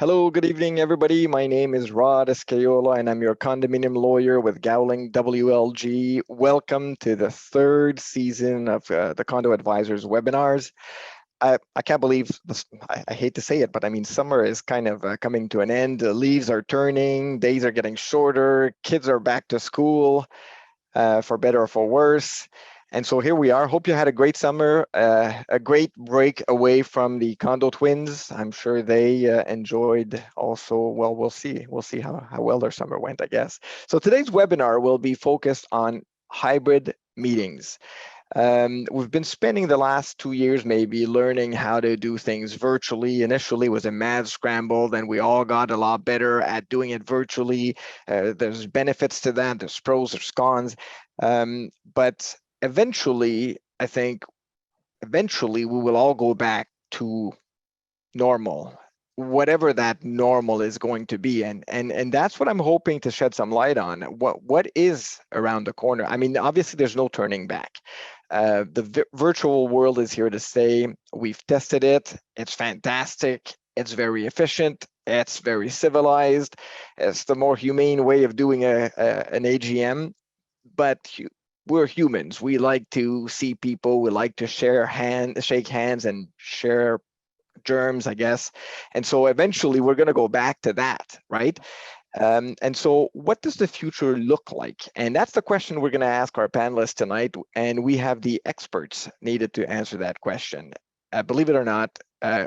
Hello, good evening, everybody. My name is Rod Escayola, and I'm your condominium lawyer with Gowling WLG. Welcome to the third season of the Condo Advisors webinars. I can't believe this, I hate to say it, but I mean, summer is kind of coming to an end. The leaves are turning, days are getting shorter, kids are back to school, for better or for worse. And so here we are. Hope you had a great summer, a great break away from the condo twins. I'm sure they enjoyed also. Well, we'll see. We'll see how well their summer went, I guess. So today's webinar will be focused on hybrid meetings. We've been spending the last 2 years maybe learning how to do things virtually. Initially, it was a mad scramble, then we all got a lot better at doing it virtually. There's benefits to that, there's pros, there's cons. But eventually, I think, we will all go back to normal, whatever that normal is going to be, and that's what I'm hoping to shed some light on. What is around the corner? I mean, obviously there's no turning back. The virtual world is here to stay. We've tested it. It's fantastic. It's very efficient. It's very civilized. It's the more humane way of doing an AGM. But we're humans. We like to see people. We like to shake hands, and share germs, I guess. And so eventually we're going to go back to that, right? And so what does the future look like? And that's the question we're going to ask our panelists tonight. And we have the experts needed to answer that question. Believe it or not,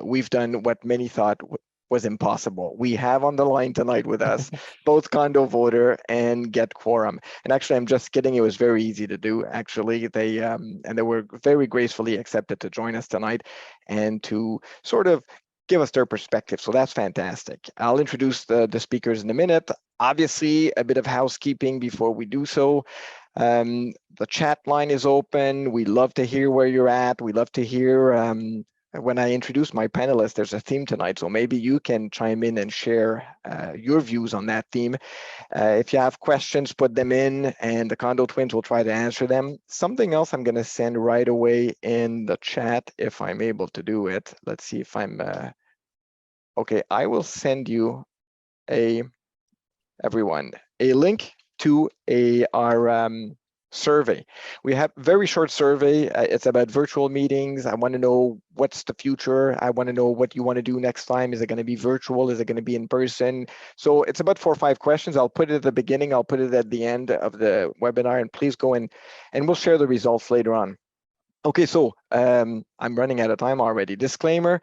we've done what many thought was impossible. We have on the line tonight with us both Condo Voter and Get Quorum. And actually, I'm just kidding. It was very easy to do. Actually, they were very gracefully accepted to join us tonight and to sort of give us their perspective. So that's fantastic. I'll introduce the speakers in a minute. Obviously, a bit of housekeeping before we do so. The chat line is open. We love to hear where you're at. We love to hear when I introduce my panelists, there's a theme tonight, so maybe you can chime in and share your views on that theme. If you have questions, put them in, and the Condo Twins will try to answer them. Something else I'm going to send right away in the chat if I'm able to do it. Let's see if I'm okay. I will send you everyone a link to our survey. We have very short survey. It's about virtual meetings. I want to know what's the future. I want to know what you want to do next time. Is it going to be virtual? Is it going to be in person? So it's about 4 or 5 questions. I'll put it at the beginning. I'll put it at the end of the webinar, and please go in and we'll share the results later on. Okay, so I'm running out of time already. Disclaimer.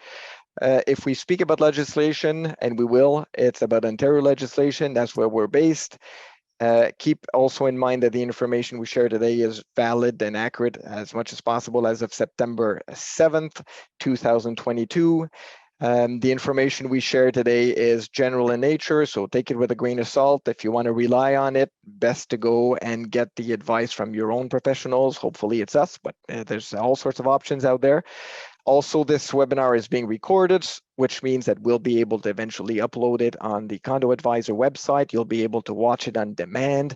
If we speak about legislation, and we will, it's about Ontario legislation. That's where we're based. Keep also in mind that the information we share today is valid and accurate as much as possible as of September 7th, 2022. The information we share today is general in nature, so take it with a grain of salt. If you want to rely on it, best to go and get the advice from your own professionals. Hopefully it's us, but there's all sorts of options out there. Also, this webinar is being recorded, which means that we'll be able to eventually upload it on the Condo Advisor website. You'll be able to watch it on demand.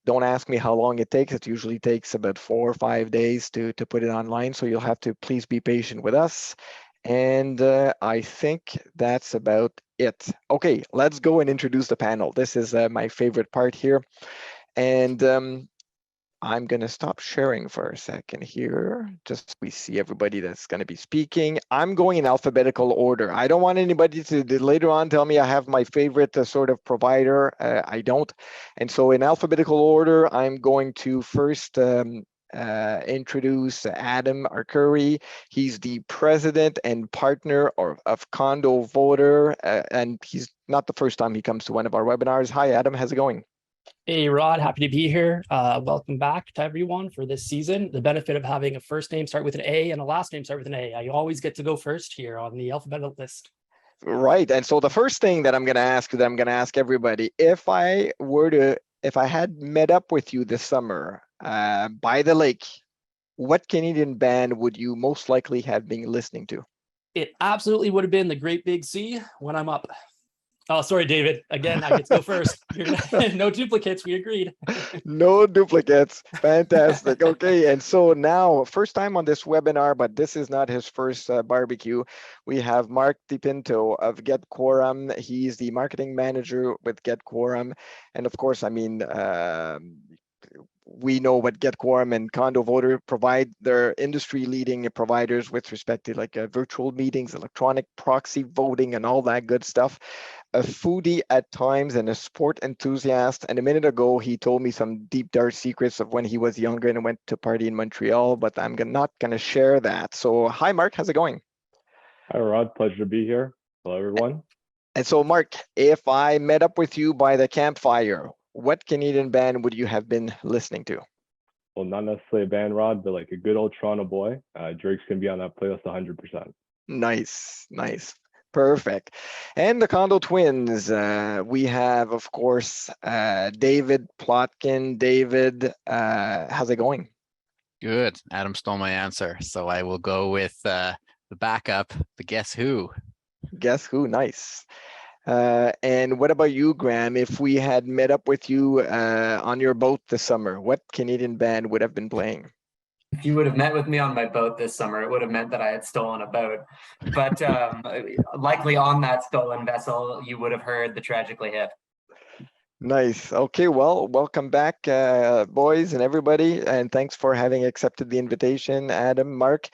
Don't ask me how long it takes. It usually takes about 4 or 5 days to put it online. So you'll have to please be patient with us. And I think that's about it. Okay, let's go and introduce the panel. This is my favorite part here. And I'm going to stop sharing for a second here, just so we see everybody that's going to be speaking. I'm going in alphabetical order. I don't want anybody to later on tell me I have my favorite sort of provider. I don't. And so in alphabetical order, I'm going to first introduce Adam Arcuri. He's the president and partner of Condo Voter, and he's not the first time he comes to one of our webinars. Hi, Adam. How's it going? Hey, Rod, happy to be here. Welcome back to everyone for this season. The benefit of having a first name start with an A and a last name start with an A. You always get to go first here on the alphabetical list. Right. And so the first thing that I'm going to ask everybody, if I had met up with you this summer by the lake, what Canadian band would you most likely have been listening to? It absolutely would have been the Great Big Sea when I'm up. Oh, sorry, David. Again, I get to go first. No duplicates. We agreed. No duplicates. Fantastic. Okay, and so now, first time on this webinar, but this is not his first barbecue. We have Mark DiPinto of Get Quorum. He's the marketing manager with Get Quorum, and of course, I mean, we know what Get Quorum and Condo Voter provide. They're industry-leading providers with respect to like virtual meetings, electronic proxy voting, and all that good stuff. A foodie at times and a sport enthusiast. And a minute ago, he told me some deep dark secrets of when he was younger and went to party in Montreal, but I'm not going to share that. So hi, Mark, how's it going? Hi, Rod. Pleasure to be here. Hello, everyone. And so, Mark, if I met up with you by the campfire, what Canadian band would you have been listening to? Well, not necessarily a band, Rod, but like a good old Toronto boy. Drake's going to be on that playlist 100%. Nice, nice. Perfect. And the Condo Twins, we have, of course, David Plotkin. David, how's it going? Good. Adam stole my answer, so I will go with the backup, the Guess Who. Guess Who? Nice. And what about you, Graham? If we had met up with you on your boat this summer, what Canadian band would have been playing? If you would have met with me on my boat this summer, it would have meant that I had stolen a boat. But likely on that stolen vessel, you would have heard the Tragically Hip. Nice. Okay, well, welcome back, boys and everybody. And thanks for having accepted the invitation, Adam, Mark.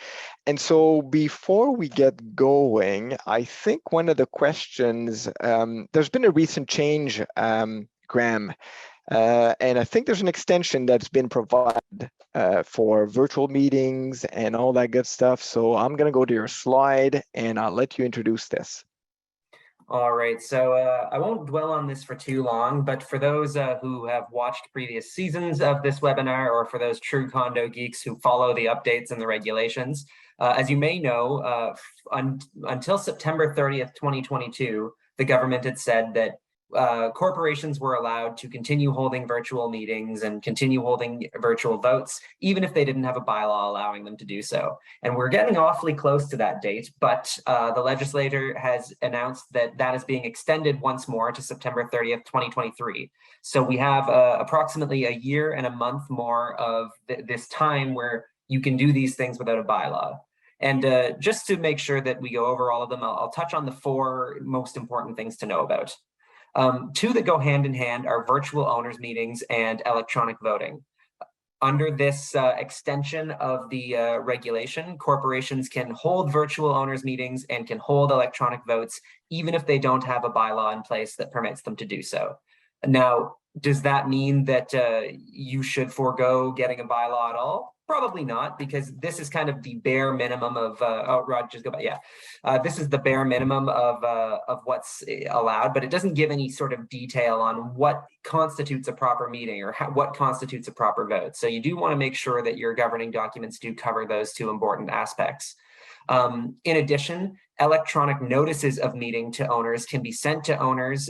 And so before we get going, I think one of the questions, there's been a recent change, Graham, and I think there's an extension that's been provided for virtual meetings and all that good stuff. So I'm going to go to your slide and I'll let you introduce this. All right, so I won't dwell on this for too long, but for those who have watched previous seasons of this webinar, or for those true condo geeks who follow the updates and the regulations, as you may know, until September 30th, 2022, the government had said that corporations were allowed to continue holding virtual meetings and continue holding virtual votes, even if they didn't have a bylaw allowing them to do so. And we're getting awfully close to that date, but the legislator has announced that that is being extended once more to September 30th, 2023. So we have approximately a year and a month more of this time where you can do these things without a bylaw. And just to make sure that we go over all of them, I'll touch on the four most important things to know about. Two that go hand in hand are virtual owners meetings and electronic voting. Under this extension of the regulation, corporations can hold virtual owners meetings and can hold electronic votes, even if they don't have a bylaw in place that permits them to do so. Now, does that mean that you should forego getting a bylaw at all? Probably not, because this is kind of the bare minimum of, oh, Rod, just go back, yeah. This is the bare minimum of what's allowed, but it doesn't give any sort of detail on what constitutes a proper meeting or what constitutes a proper vote. So you do want to make sure that your governing documents do cover those two important aspects. In addition, electronic notices of meeting to owners can be sent to owners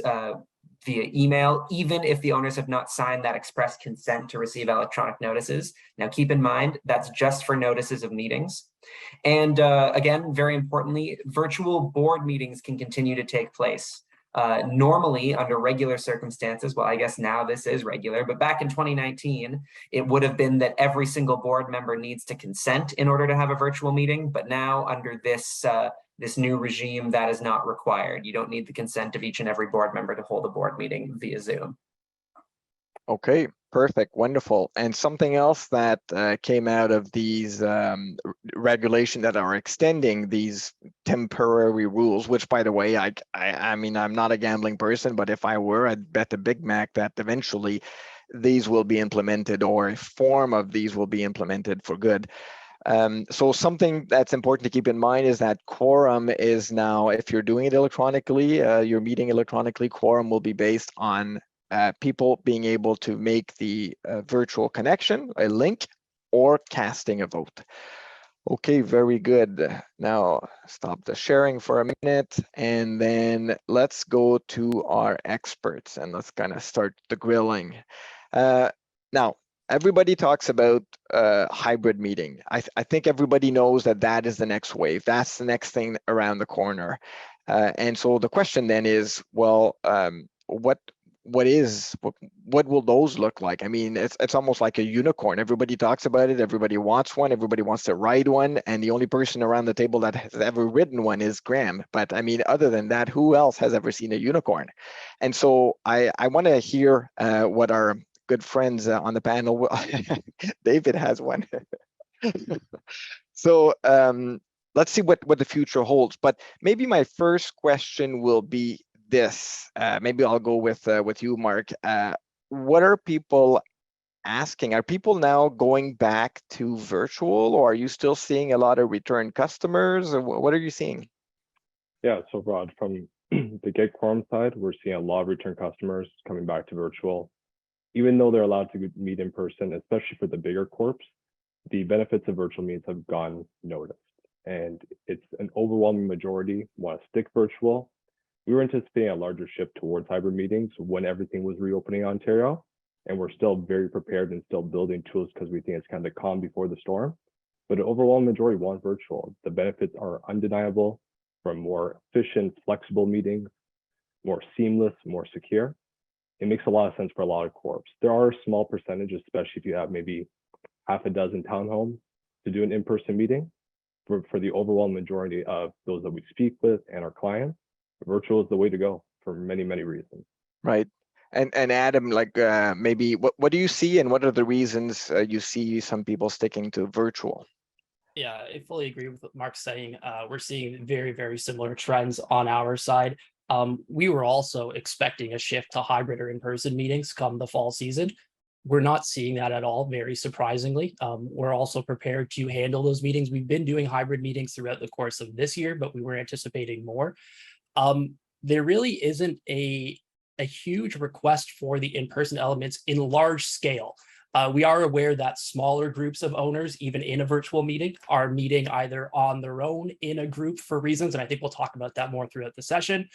via email, even if the owners have not signed that express consent to receive electronic notices. Now, keep in mind, that's just for notices of meetings. And again, very importantly, virtual board meetings can continue to take place. Normally, under regular circumstances, well, I guess now this is regular, but back in 2019, it would have been that every single board member needs to consent in order to have a virtual meeting. But now under this this new regime, that is not required. You don't need the consent of each and every board member to hold a board meeting via Zoom. Okay, perfect, wonderful. And something else that came out of these regulation that are extending these temporary rules, which, by the way, I mean, I'm not a gambling person, but if I were, I'd bet a Big Mac that eventually these will be implemented, or a form of these will be implemented for good. So something that's important to keep in mind is that quorum is now, if you're doing it electronically, you're meeting electronically, quorum will be based on people being able to make the virtual connection, a link, or casting a vote. Okay, very good. Now stop the sharing for a minute, and then let's go to our experts and let's kind of start the grilling. Now, everybody talks about hybrid meeting. I think everybody knows that that is the next wave. That's the next thing around the corner. And so the question then is, well, what will those look like? I mean, it's almost like a unicorn. Everybody talks about it. Everybody wants one. Everybody wants to ride one. And the only person around the table that has ever ridden one is Graham. But I mean, other than that, who else has ever seen a unicorn? And so I want to hear what our good friends on the panel. David has one. So let's see what the future holds. But maybe my first question will be this. Maybe I'll go with you, Mark. What are people asking? Are people now going back to virtual, or are you still seeing a lot of return customers? Or what are you seeing? Yeah, so Rod, from the Get Quorum side, we're seeing a lot of return customers coming back to virtual. Even though they're allowed to meet in person, especially for the bigger corps, the benefits of virtual meetings have gone noticed. And it's an overwhelming majority want to stick virtual. We were anticipating a larger shift towards hybrid meetings when everything was reopening in Ontario. And we're still very prepared and still building tools because we think it's kind of the calm before the storm. But an overwhelming majority want virtual. The benefits are undeniable, from more efficient, flexible meetings, more seamless, more secure. It makes a lot of sense for a lot of corps. There are a small percentage, especially if you have maybe half a dozen townhomes, to do an in-person meeting. For the overwhelming majority of those that we speak with and our clients, virtual is the way to go for many, many reasons. Right. And Adam, like maybe what do you see, and what are the reasons you see some people sticking to virtual? Yeah, I fully agree with what Mark's saying. We're seeing very, very similar trends on our side. We were also expecting a shift to hybrid or in-person meetings come the fall season. We're not seeing that at all, very surprisingly. We're also prepared to handle those meetings. We've been doing hybrid meetings throughout the course of this year, but we were anticipating more. There really isn't a huge request for the in-person elements in large scale. We are aware that smaller groups of owners, even in a virtual meeting, are meeting either on their own in a group for reasons, and I think we'll talk about that more throughout the session,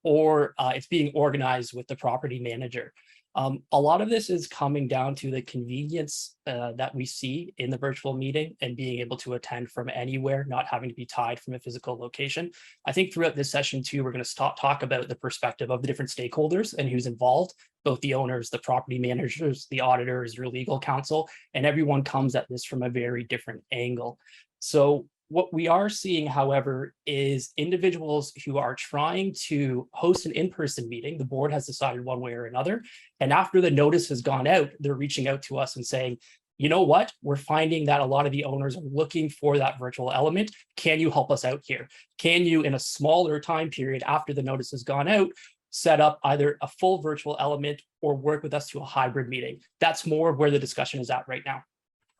or it's being organized with the property manager. A lot of this is coming down to the convenience that we see in the virtual meeting and being able to attend from anywhere, not having to be tied from a physical location. I think throughout this session too, we're going to talk about the perspective of the different stakeholders and who's involved, both the owners, the property managers, the auditors, your legal counsel, and everyone comes at this from a very different angle. So what we are seeing, however, is individuals who are trying to host an in-person meeting. The board has decided one way or another. And after the notice has gone out, they're reaching out to us and saying, you know what, we're finding that a lot of the owners are looking for that virtual element. Can you help us out here? Can you, in a smaller time period after the notice has gone out, set up either a full virtual element or work with us to a hybrid meeting? That's more of where the discussion is at right now.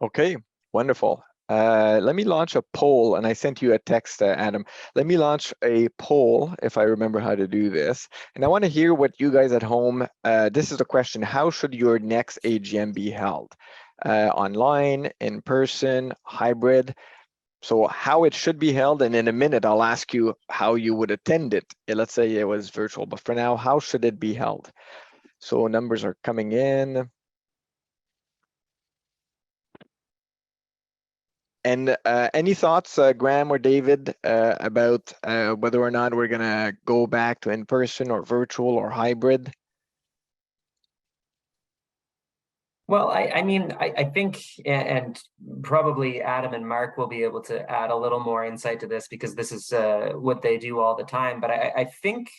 Okay, wonderful. Let me launch a poll, and I sent you a text, Adam. Let me launch a poll, if I remember how to do this. And I want to hear what you guys at home, this is the question: how should your next AGM be held? Online, in person, hybrid? So how it should be held, and in a minute, I'll ask you how you would attend it. Let's say it was virtual, but for now, how should it be held? So numbers are coming in. And any thoughts, Graham or David, about whether or not we're gonna go back to in-person or virtual or hybrid? Well, I mean, I think, and probably Adam and Mark will be able to add a little more insight to this because this is what they do all the time. But I think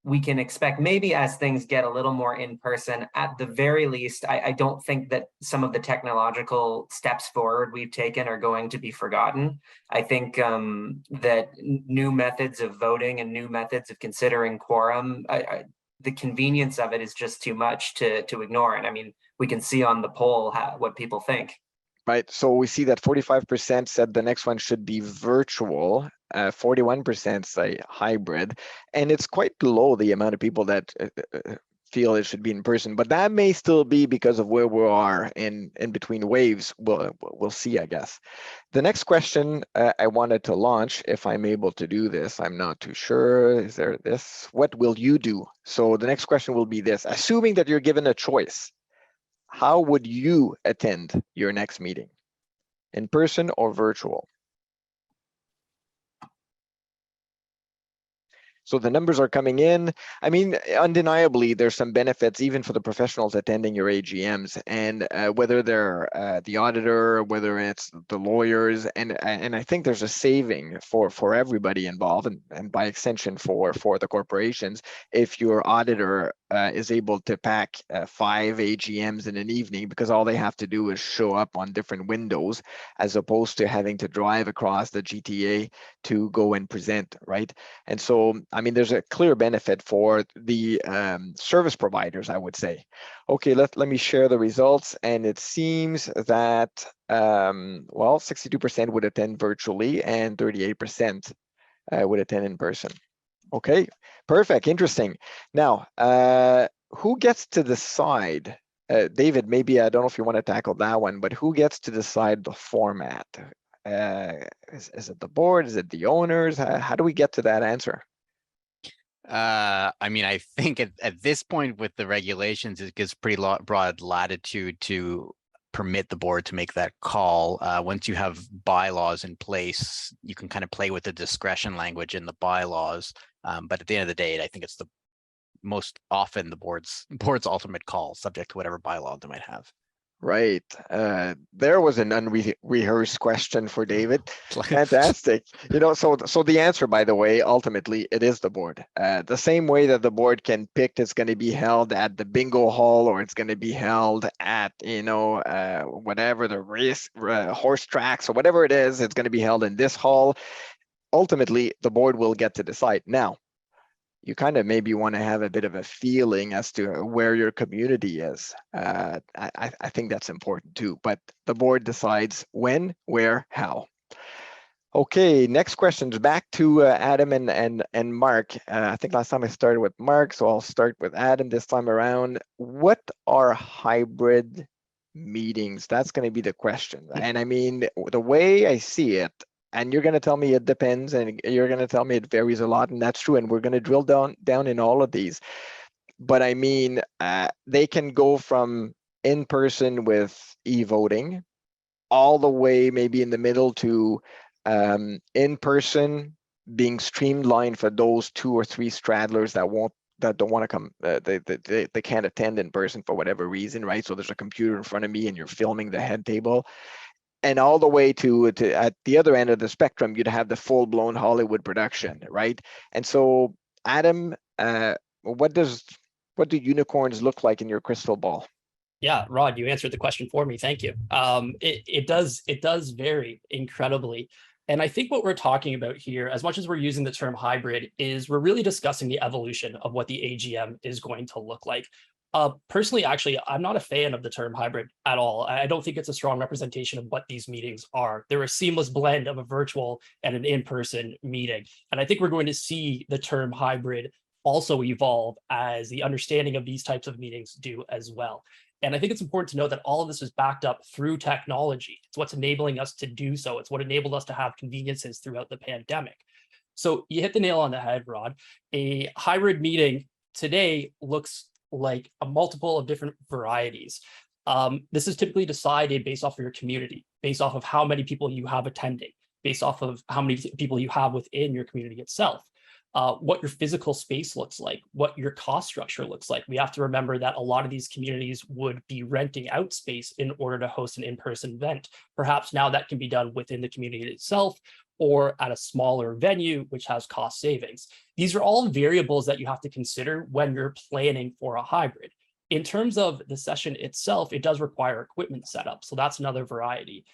we can expect, maybe as things get a little more in person, at the very least, I don't think that some of the technological steps forward we've taken are going to be forgotten. I think that new methods of voting and new methods of considering quorum, the convenience of it is just too much to ignore. And I mean, we can see on the poll what people think. Right, so we see that 45% said the next one should be virtual, 41% say hybrid, and it's quite low, the amount of people that feel it should be in person, but that may still be because of where we are in between waves. We'll see, I guess. The next question I wanted to launch, if I'm able to do this, I'm not too sure. Is there this? What will you do? So the next question will be this: assuming that you're given a choice, how would you attend your next meeting? In person or virtual? So the numbers are coming in. I mean, undeniably, there's some benefits even for the professionals attending your AGMs, and whether they're the auditor, whether it's the lawyers, and I think there's a saving for everybody involved, and by extension for the corporations, if your auditor is able to pack 5 AGMs in an evening, because all they have to do is show up on different windows, as opposed to having to drive across the GTA to go and present, right? And so, I mean, there's a clear benefit for the service providers, I would say. Okay, let me share the results. And it seems that, well, 62% would attend virtually and 38% would attend in person. Okay, perfect, interesting. Now, who gets to decide? David, maybe, I don't know if you want to tackle that one, but who gets to decide the format? Is it the board? Is it the owners? How do we get to that answer? I mean, I think at this point with the regulations, it gives pretty broad latitude to permit the board to make that call. Once you have bylaws in place, you can kind of play with the discretion language in the bylaws. But at the end of the day, I think it's the most often the board's ultimate call, subject to whatever bylaw they might have. Right. There was an unrehearsed question for David. Fantastic. You know, so the answer, by the way, ultimately, it is the board. The same way that the board can pick it's going to be held at the bingo hall, or it's going to be held at, you know, whatever the race, horse tracks, or whatever it is, it's going to be held in this hall. Ultimately, the board will get to decide. Now, you kind of maybe want to have a bit of a feeling as to where your community is. I think that's important too, but the board decides when, where, how. Okay, next questions back to Adam and Mark. I think last time I started with Mark, so I'll start with Adam this time around. What are hybrid meetings? That's going to be the question. And I mean, the way I see it, and you're going to tell me it depends, and you're going to tell me it varies a lot, and that's true. And we're going to drill down in all of these. But I mean, they can go from in-person with e-voting all the way maybe in the middle to in-person being streamlined for those 2 or 3 straddlers that don't want to come, they can't attend in person for whatever reason, right? So there's a computer in front of me and you're filming the head table. And all the way to at the other end of the spectrum, you'd have the full-blown Hollywood production, right? And so, Adam, what do unicorns look like in your crystal ball? Yeah, Rod, you answered the question for me. Thank you. It does vary incredibly. And I think what we're talking about here, as much as we're using the term hybrid, is we're really discussing the evolution of what the AGM is going to look like. Personally, actually, I'm not a fan of the term hybrid at all. I don't think it's a strong representation of what these meetings are. They're a seamless blend of a virtual and an in-person meeting. And I think we're going to see the term hybrid also evolve as the understanding of these types of meetings do as well. And I think it's important to note that all of this is backed up through technology. It's what's enabling us to do so. It's what enabled us to have conveniences throughout the pandemic. So you hit the nail on the head, Rod. A hybrid meeting today looks like a multiple of different varieties. This is typically decided based off of your community, based off of how many people you have attending, based off of how many people you have within your community itself. What your physical space looks like, what your cost structure looks like. We have to remember that a lot of these communities would be renting out space in order to host an in-person event. Perhaps now that can be done within the community itself or at a smaller venue, which has cost savings. These are all variables that you have to consider when you're planning for a hybrid. In terms of the session itself, it does require equipment setup. So that's another variety.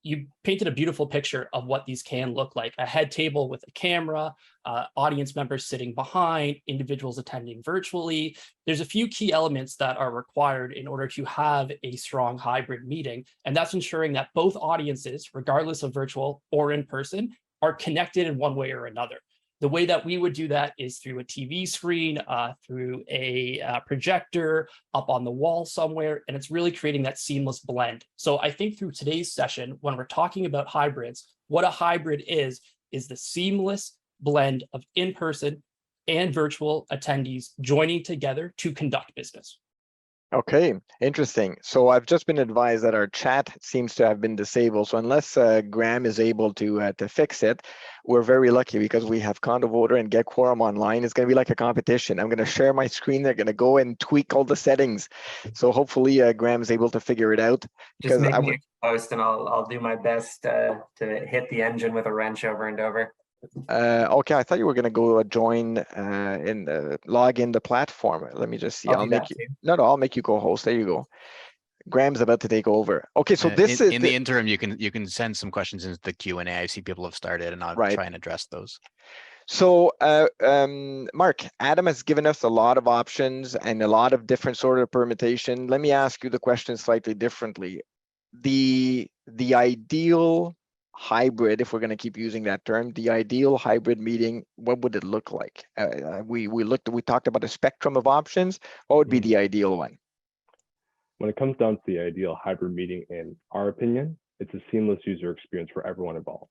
You painted a beautiful picture of what these can look like. A head table with a camera, audience members sitting behind, individuals attending virtually. There's a few key elements that are required in order to have a strong hybrid meeting, and that's ensuring that both audiences, regardless of virtual or in person, are connected in one way or another. The way that we would do that is through a TV screen, through a projector up on the wall somewhere, and it's really creating that seamless blend. So I think through today's session, when we're talking about hybrids, what a hybrid is the seamless blend of in-person and virtual attendees joining together to conduct business. Okay, interesting. So I've just been advised that our chat seems to have been disabled. So unless Graham is able to fix it, we're very lucky because we have Condo Voter and Get Quorum online. It's going to be like a competition. I'm going to share my screen. They're going to go and tweak all the settings. So hopefully Graham is able to figure it out. Just Because make I me would, a post and I'll do my best to hit the engine with a wrench over and over. okay, I thought you were going to go join log in the platform. Let me just see. I'll I'll do make that you. too. No, I'll make you co-host. There you go. Graham's about to take over. Okay, so this is in the interim, you can send some questions into the Q&A. I see people have started, and I'll right. try and address those. So, Mark, Adam has given us a lot of options and a lot of different sort of permutation. Let me ask you the question slightly differently. The ideal hybrid, if we're going to keep using that term, the ideal hybrid meeting, what would it look like? We talked about a spectrum of options. What would be the ideal one? When it comes down to the ideal hybrid meeting, in our opinion, it's a seamless user experience for everyone involved.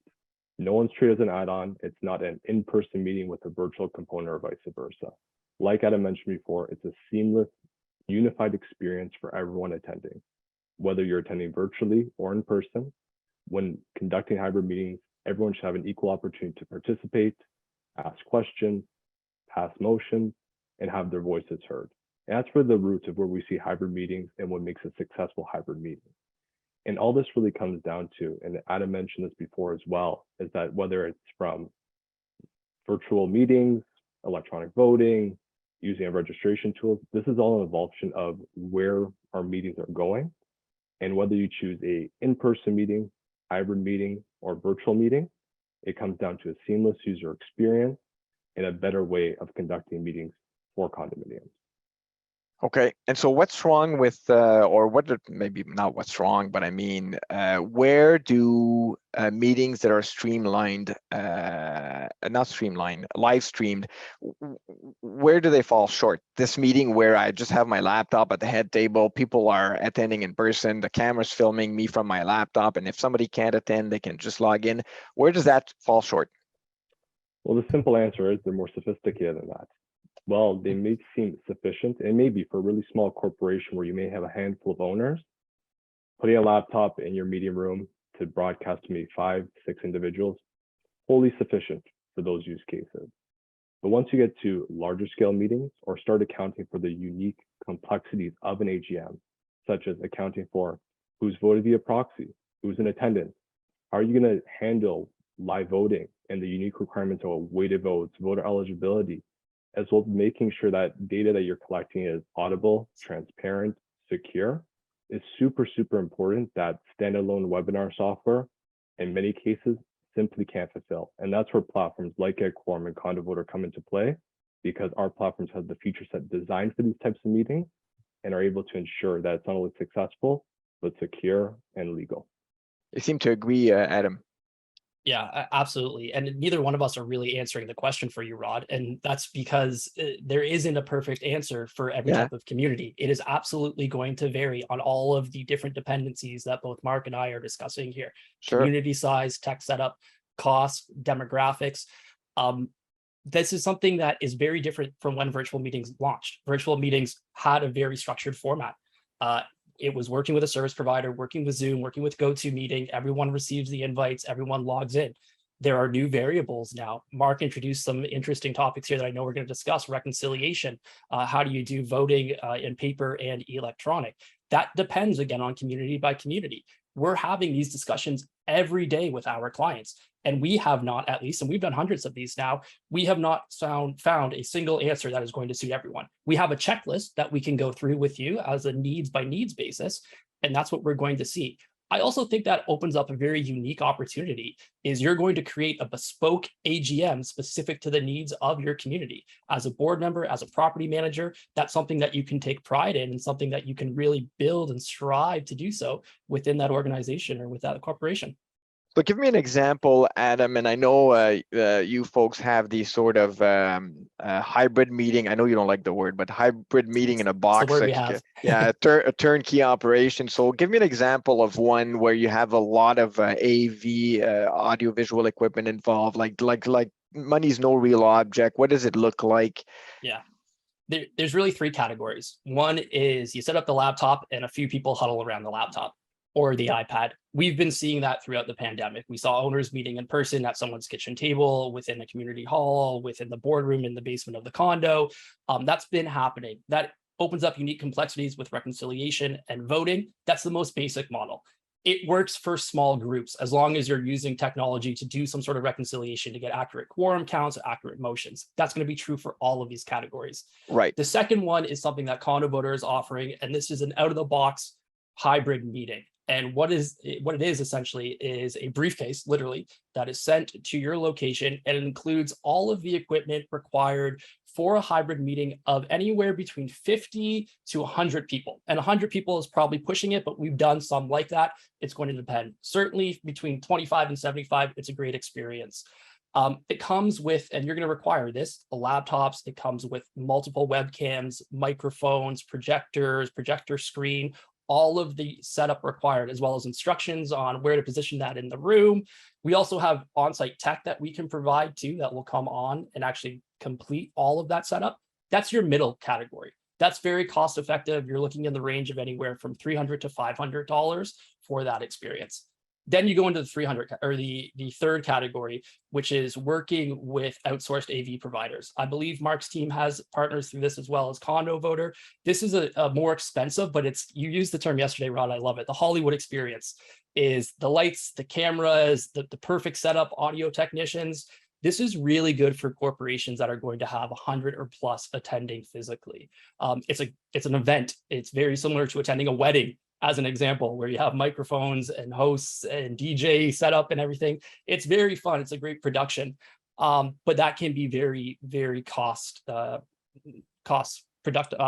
No one's treated as an add-on. It's not an in-person meeting with a virtual component or vice versa. Like Adam mentioned before, it's a seamless, unified experience for everyone attending. Whether you're attending virtually or in person, when conducting hybrid meetings, everyone should have an equal opportunity to participate, ask questions, pass motions, and have their voices heard. And that's for the roots of where we see hybrid meetings and what makes a successful hybrid meeting. And all this really comes down to, and Adam mentioned this before as well, is that whether it's from virtual meetings, electronic voting, using our registration tools, this is all an evolution of where our meetings are going. And whether you choose a in-person meeting, hybrid meeting, or virtual meeting, it comes down to a seamless user experience and a better way of conducting meetings for condominiums. Okay, and so what's wrong with, or what, maybe not what's wrong, but I mean, where do meetings that are streamlined, not streamlined, live streamed, where do they fall short? This meeting where I just have my laptop at the head table, people are attending in person, the camera's filming me from my laptop, and if somebody can't attend, they can just log in. Where does that fall short? Well, the simple answer is they're more sophisticated than that. Well, they may seem sufficient, and maybe for a really small corporation where you may have a handful of owners, putting a laptop in your meeting room to broadcast to maybe 5, 6 individuals, wholly sufficient for those use cases. But once you get to larger scale meetings or start accounting for the unique complexities of an AGM, such as accounting for who's voted via proxy, who's in attendance, how are you going to handle live voting and the unique requirements of weighted votes, voter eligibility, as well as making sure that data that you're collecting is audible, transparent, secure, is super, super important that standalone webinar software, in many cases, simply can't fulfill. And that's where platforms like Get Quorum and Condo Voter come into play, because our platforms have the feature set designed for these types of meetings and are able to ensure that it's not only successful, but secure and legal. You seem to agree, Adam. Yeah, absolutely. And neither one of us are really answering the question for you, Rod. And that's because there isn't a perfect answer for every type of community. It is absolutely going to vary on all of the different dependencies that both Mark and I are discussing here. Sure. Community size, tech setup, costs, demographics. This is something that is very different from when virtual meetings launched. Virtual meetings had a very structured format. It was working with a service provider, working with Zoom, working with GoToMeeting. Everyone receives the invites, everyone logs in. There are new variables now. Mark introduced some interesting topics here that I know we're going to discuss: reconciliation. How do you do voting in paper and electronic? That depends, again, on community by community. We're having these discussions every day with our clients. And we have not, at least, and we've done hundreds of these now, we have not found a single answer that is going to suit everyone. We have a checklist that we can go through with you as a needs by needs basis, and that's what we're going to see. I also think that opens up a very unique opportunity, is you're going to create a bespoke AGM specific to the needs of your community. As a board member, as a property manager, that's something that you can take pride in and something that you can really build and strive to do so within that organization or with that corporation. So give me an example, Adam, and I know you folks have these sort of hybrid meeting. I know you don't like the word, but hybrid meeting in a box. It's the word we have. Yeah, a turnkey operation. So give me an example of one where you have a lot of AV, audiovisual equipment involved, like money's no real object. What does it look like? Yeah. There's really three categories. One is you set up the laptop and a few people huddle around the laptop or the iPad. We've been seeing that throughout the pandemic. We saw owners meeting in person at someone's kitchen table, within a community hall, within the boardroom in the basement of the condo. That's been happening. That opens up unique complexities with reconciliation and voting. That's the most basic model. It works for small groups as long as you're using technology to do some sort of reconciliation to get accurate quorum counts, accurate motions. That's going to be true for all of these categories. Right. The second one is something that Condo Voter is offering, and this is an out-of-the-box hybrid meeting. And what it is essentially is a briefcase, literally, that is sent to your location, and it includes all of the equipment required for a hybrid meeting of anywhere between 50 to 100 people. And 100 people is probably pushing it, but we've done some like that. It's going to depend. Certainly between 25 and 75, it's a great experience. It comes with, and you're going to require this, the laptops. It comes with multiple webcams, microphones, projectors, projector screen, all of the setup required, as well as instructions on where to position that in the room. We also have on-site tech that we can provide too, that will come on and actually complete all of that setup. That's your middle category. That's very cost effective. You're looking in the range of anywhere from $300 to $500 for that experience. Then you go into the 300 or the third category, which is working with outsourced AV providers. I believe Mark's team has partners through this as well as Condo Voter. This is a more expensive, but you used the term yesterday, Rod. I love it. The Hollywood experience is the lights, the cameras, the perfect setup, audio technicians. This is really good for corporations that are going to have 100 or plus attending physically. It's an event. It's very similar to attending a wedding, as an example, where you have microphones and hosts and DJ setup and everything. It's very fun. It's a great production, but that can be very, very cost productive.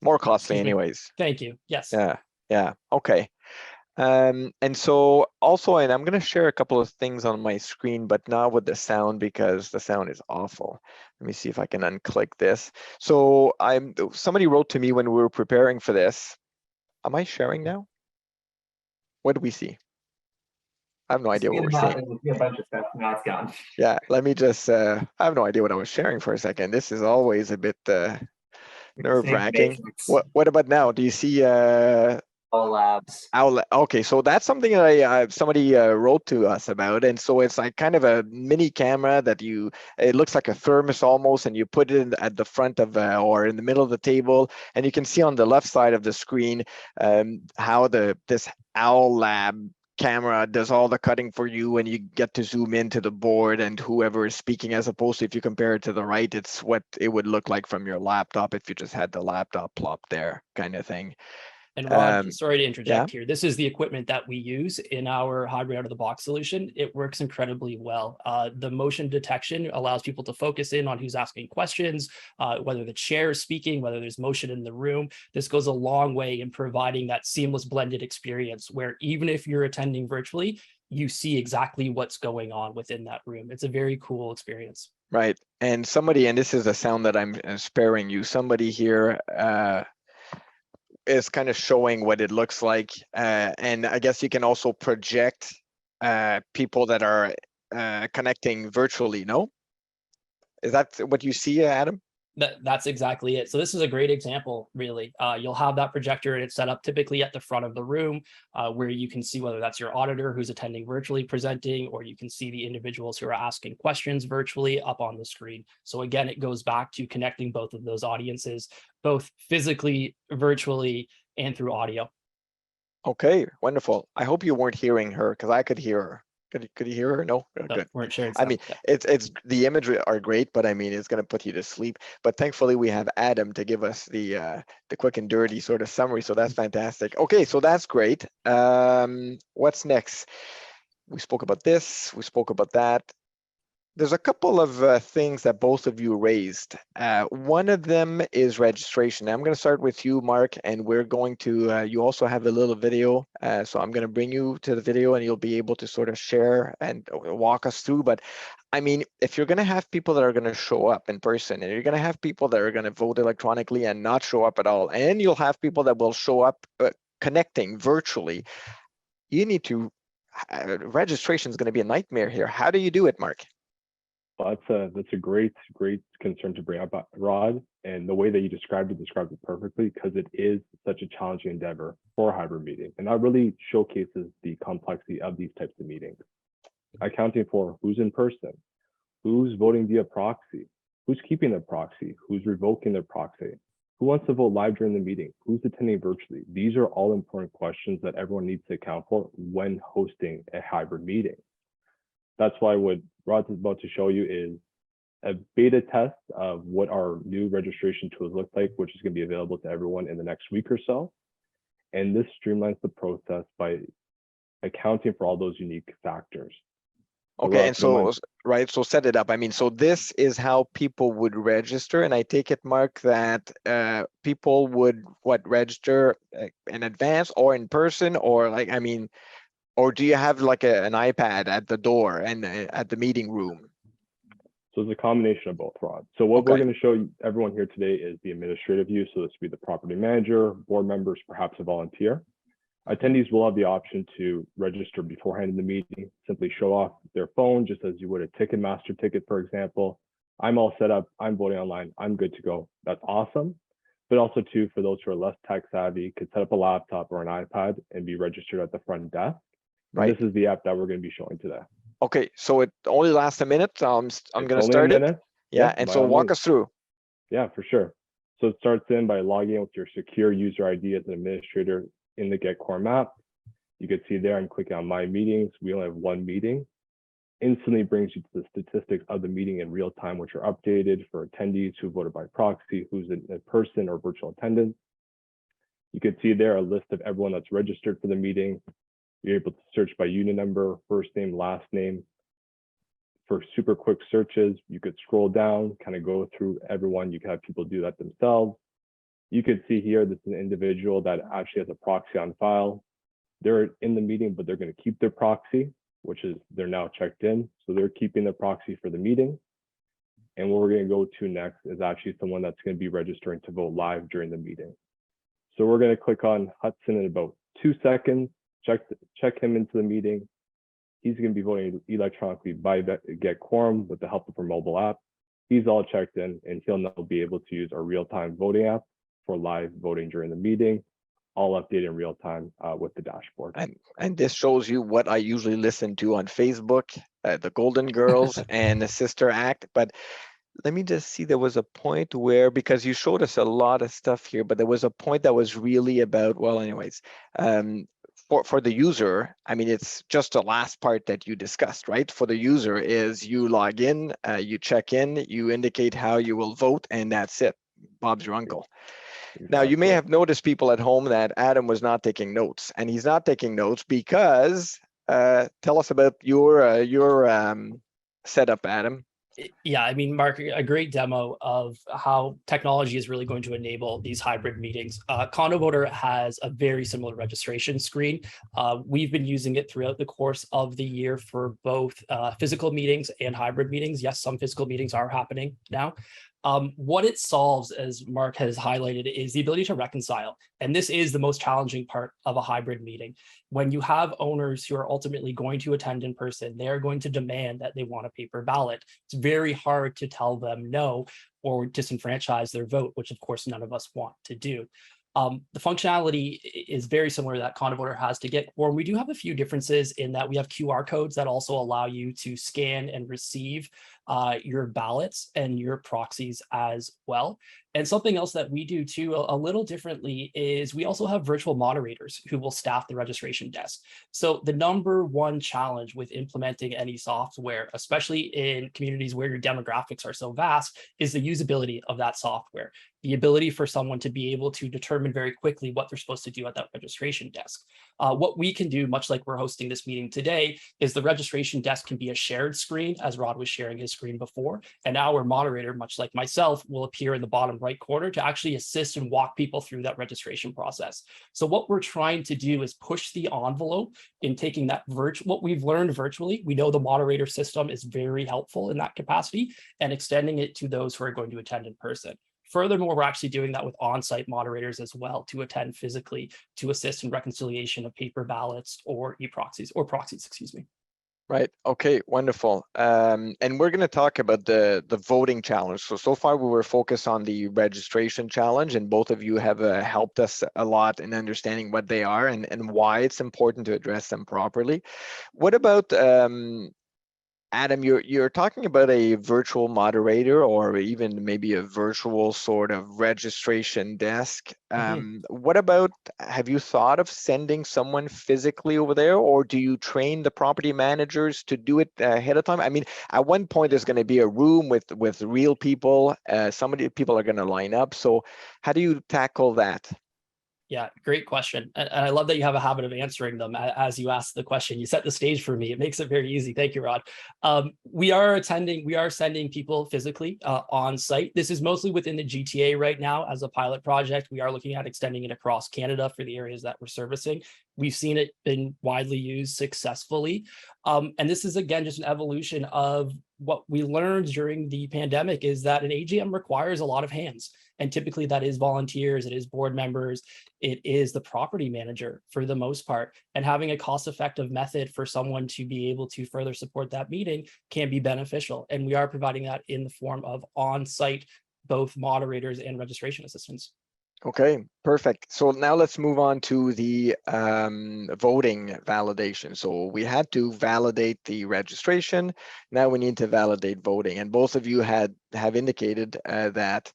More costly anyways. Thank you. Yes. Yeah. Okay. And so also, and I'm going to share a couple of things on my screen, but not with the sound because the sound is awful. Let me see if I can unclick this. So somebody wrote to me when we were preparing for this. Am I sharing now? What do we see? I have no idea what we're seeing. A bunch of stuff. Now it's gone. Yeah, let me just, I have no idea what I was sharing for a second. This is always a bit nerve-wracking. What about now? Do you see All labs. Okay, so that's something that somebody wrote to us about, and so it's like kind of a mini camera that it looks like a thermos almost, and you put it at the front of or in the middle of the table, and you can see on the left side of the screen how this Owl Lab camera does all the cutting for you, and you get to zoom into the board and whoever is speaking, as opposed to if you compare it to the right, it's what it would look like from your laptop if you just had the laptop plopped there, kind of thing. And Rod, sorry to interject here. This is the equipment that we use in our hybrid out-of-the-box solution. It works incredibly well. The motion detection allows people to focus in on who's asking questions, whether the chair is speaking, whether there's motion in the room. This goes a long way in providing that seamless blended experience where even if you're attending virtually, you see exactly what's going on within that room. It's a very cool experience. Right. And this is a sound that I'm sparing you. Somebody here is kind of showing what it looks like, and I guess you can also project people that are connecting virtually. No, is that what you see, Adam? That's exactly it. So this is a great example, really. You'll have that projector and it's set up typically at the front of the room where you can see whether that's your auditor who's attending virtually presenting, or you can see the individuals who are asking questions virtually up on the screen. So again, it goes back to connecting both of those audiences, both physically, virtually, and through audio. Okay, wonderful. I hope you weren't hearing her because I could hear her. Could you hear her? No, good. Weren't sharing I mean, it's the images are great, but I mean, it's going to put you to sleep. But thankfully, we have Adam to give us the quick and dirty sort of summary. So that's fantastic. Okay, so that's great. What's next? We spoke about this. We spoke about that. There's a couple of things that both of you raised. One of them is registration. I'm going to start with you, Mark, and we're going to, you also have a little video. So I'm going to bring you to the video and you'll be able to sort of share and walk us through. But I mean, if you're going to have people that are going to show up in person, and you're going to have people that are going to vote electronically and not show up at all, and you'll have people that will show up connecting virtually, you need to, registration is going to be a nightmare here. How do you do it, Mark? Well, that's a great concern to bring up, Rod. And the way that you described it perfectly, because it is such a challenging endeavor for a hybrid meeting. And that really showcases the complexity of these types of meetings. Accounting for who's in person, who's voting via proxy, who's keeping their proxy, who's revoking their proxy, who wants to vote live during the meeting, who's attending virtually. These are all important questions that everyone needs to account for when hosting a hybrid meeting. That's why what Rod's about to show you is a beta test of what our new registration tools look like, which is going to be available to everyone in the next week or so. And this streamlines the process by accounting for all those unique factors. Okay, Rod, and if you don't so, mind- right, so set it up. I mean, so this is how people would register, and I take it, Mark, that people would register in advance or in person, or like, I mean, or do you have like an iPad at the door and at the meeting room? So it's a combination of both, Rod. So what we're Okay. going to show everyone here today is the administrative view. So this would be the property manager, board members, perhaps a volunteer. Attendees will have the option to register beforehand in the meeting, simply show off their phone, just as you would a Ticketmaster ticket, for example. I'm all set up, I'm voting online, I'm good to go. That's awesome. But also too, for those who are less tech savvy, could set up a laptop or an iPad and be registered at the front desk. And Right. this is the app that we're going to be showing today. Okay, so it only lasts a minute. I'm It's going to only a start it. minute. Yeah, and by so all walk means. us through. Yeah, for sure. So it starts in by logging in with your secure user ID as an administrator in the Get Quorum app. You can see there, I'm clicking on My Meetings. We only have one meeting. Instantly brings you to the statistics of the meeting in real time, which are updated for attendees who voted by proxy, who's in person or virtual attendance. You can see there a list of everyone that's registered for the meeting. You're able to search by unit number, first name, last name. For super quick searches, you could scroll down, kind of go through everyone. You can have people do that themselves. You could see here, this is an individual that actually has a proxy on file. They're in the meeting, but they're going to keep their proxy, which is they're now checked in. So they're keeping their proxy for the meeting. And what we're going to go to next is actually someone that's going to be registering to vote live during the meeting. So we're going to click on Hudson in about 2 seconds, check him into the meeting. He's going to be voting electronically by Get Quorum with the help of our mobile app. He's all checked in, and he'll now be able to use our real-time voting app for live voting during the meeting, all updated in real time with the dashboard. And this shows you what I usually listen to on Facebook, the Golden Girls and the Sister Act. But let me just see, there was a point where, because you showed us a lot of stuff here, but there was a point that was really about, well, anyways, for the user, I mean, it's just the last part that you discussed, right? For the user is you log in, you check in, you indicate how you will vote, and that's it. Bob's your uncle. Now, you may have noticed, people at home, that Adam was not taking notes, and he's not taking notes because, tell us about your setup, Adam. Yeah, I mean, Mark, a great demo of how technology is really going to enable these hybrid meetings. Condo Voter has a very similar registration screen. We've been using it throughout the course of the year for both physical meetings and hybrid meetings. Yes, some physical meetings are happening now. What it solves, as Mark has highlighted, is the ability to reconcile. And this is the most challenging part of a hybrid meeting. When you have owners who are ultimately going to attend in person, they're going to demand that they want a paper ballot. It's very hard to tell them no or disenfranchise their vote, which of course none of us want to do. The functionality is very similar that Condo Voter has to Get Quorum. We do have a few differences in that we have QR codes that also allow you to scan and receive your ballots and your proxies as well. And something else that we do too a little differently is we also have virtual moderators who will staff the registration desk. So the number one challenge with implementing any software, especially in communities where your demographics are so vast, is the usability of that software. The ability for someone to be able to determine very quickly what they're supposed to do at that registration desk. What we can do, much like we're hosting this meeting today, is the registration desk can be a shared screen, as Rod was sharing his screen before. And our moderator, much like myself, will appear in the bottom right corner to actually assist and walk people through that registration process. So what we're trying to do is push the envelope in taking that what we've learned virtually. We know the moderator system is very helpful in that capacity, and extending it to those who are going to attend in person. Furthermore, we're actually doing that with on-site moderators as well to attend physically to assist in reconciliation of paper ballots or e-proxies or proxies, excuse me. Right. Okay. Wonderful. And we're going to talk about the voting challenge. So far we were focused on the registration challenge, and both of you have helped us a lot in understanding what they are and why it's important to address them properly. What about Adam, you're talking about a virtual moderator or even maybe a virtual sort of registration desk. What about, have you thought of sending someone physically over there, or do you train the property managers to do it ahead of time? I mean, at one point there's going to be a room with real people. Some of the people are going to line up. So how do you tackle that? Yeah, great question. And I love that you have a habit of answering them as you ask the question. You set the stage for me. It makes it very easy. Thank you, Rod. We are sending people physically on site. This is mostly within the GTA right now as a pilot project. We are looking at extending it across Canada for the areas that we're servicing. We've seen it been widely used successfully. And this is, again, just an evolution of what we learned during the pandemic is that an AGM requires a lot of hands. And typically that is volunteers, it is board members, it is the property manager for the most part. And having a cost-effective method for someone to be able to further support that meeting can be beneficial. And we are providing that in the form of on-site, both moderators and registration assistants. Okay, perfect. So now let's move on to the voting validation. So we had to validate the registration. Now we need to validate voting. And both of you have indicated that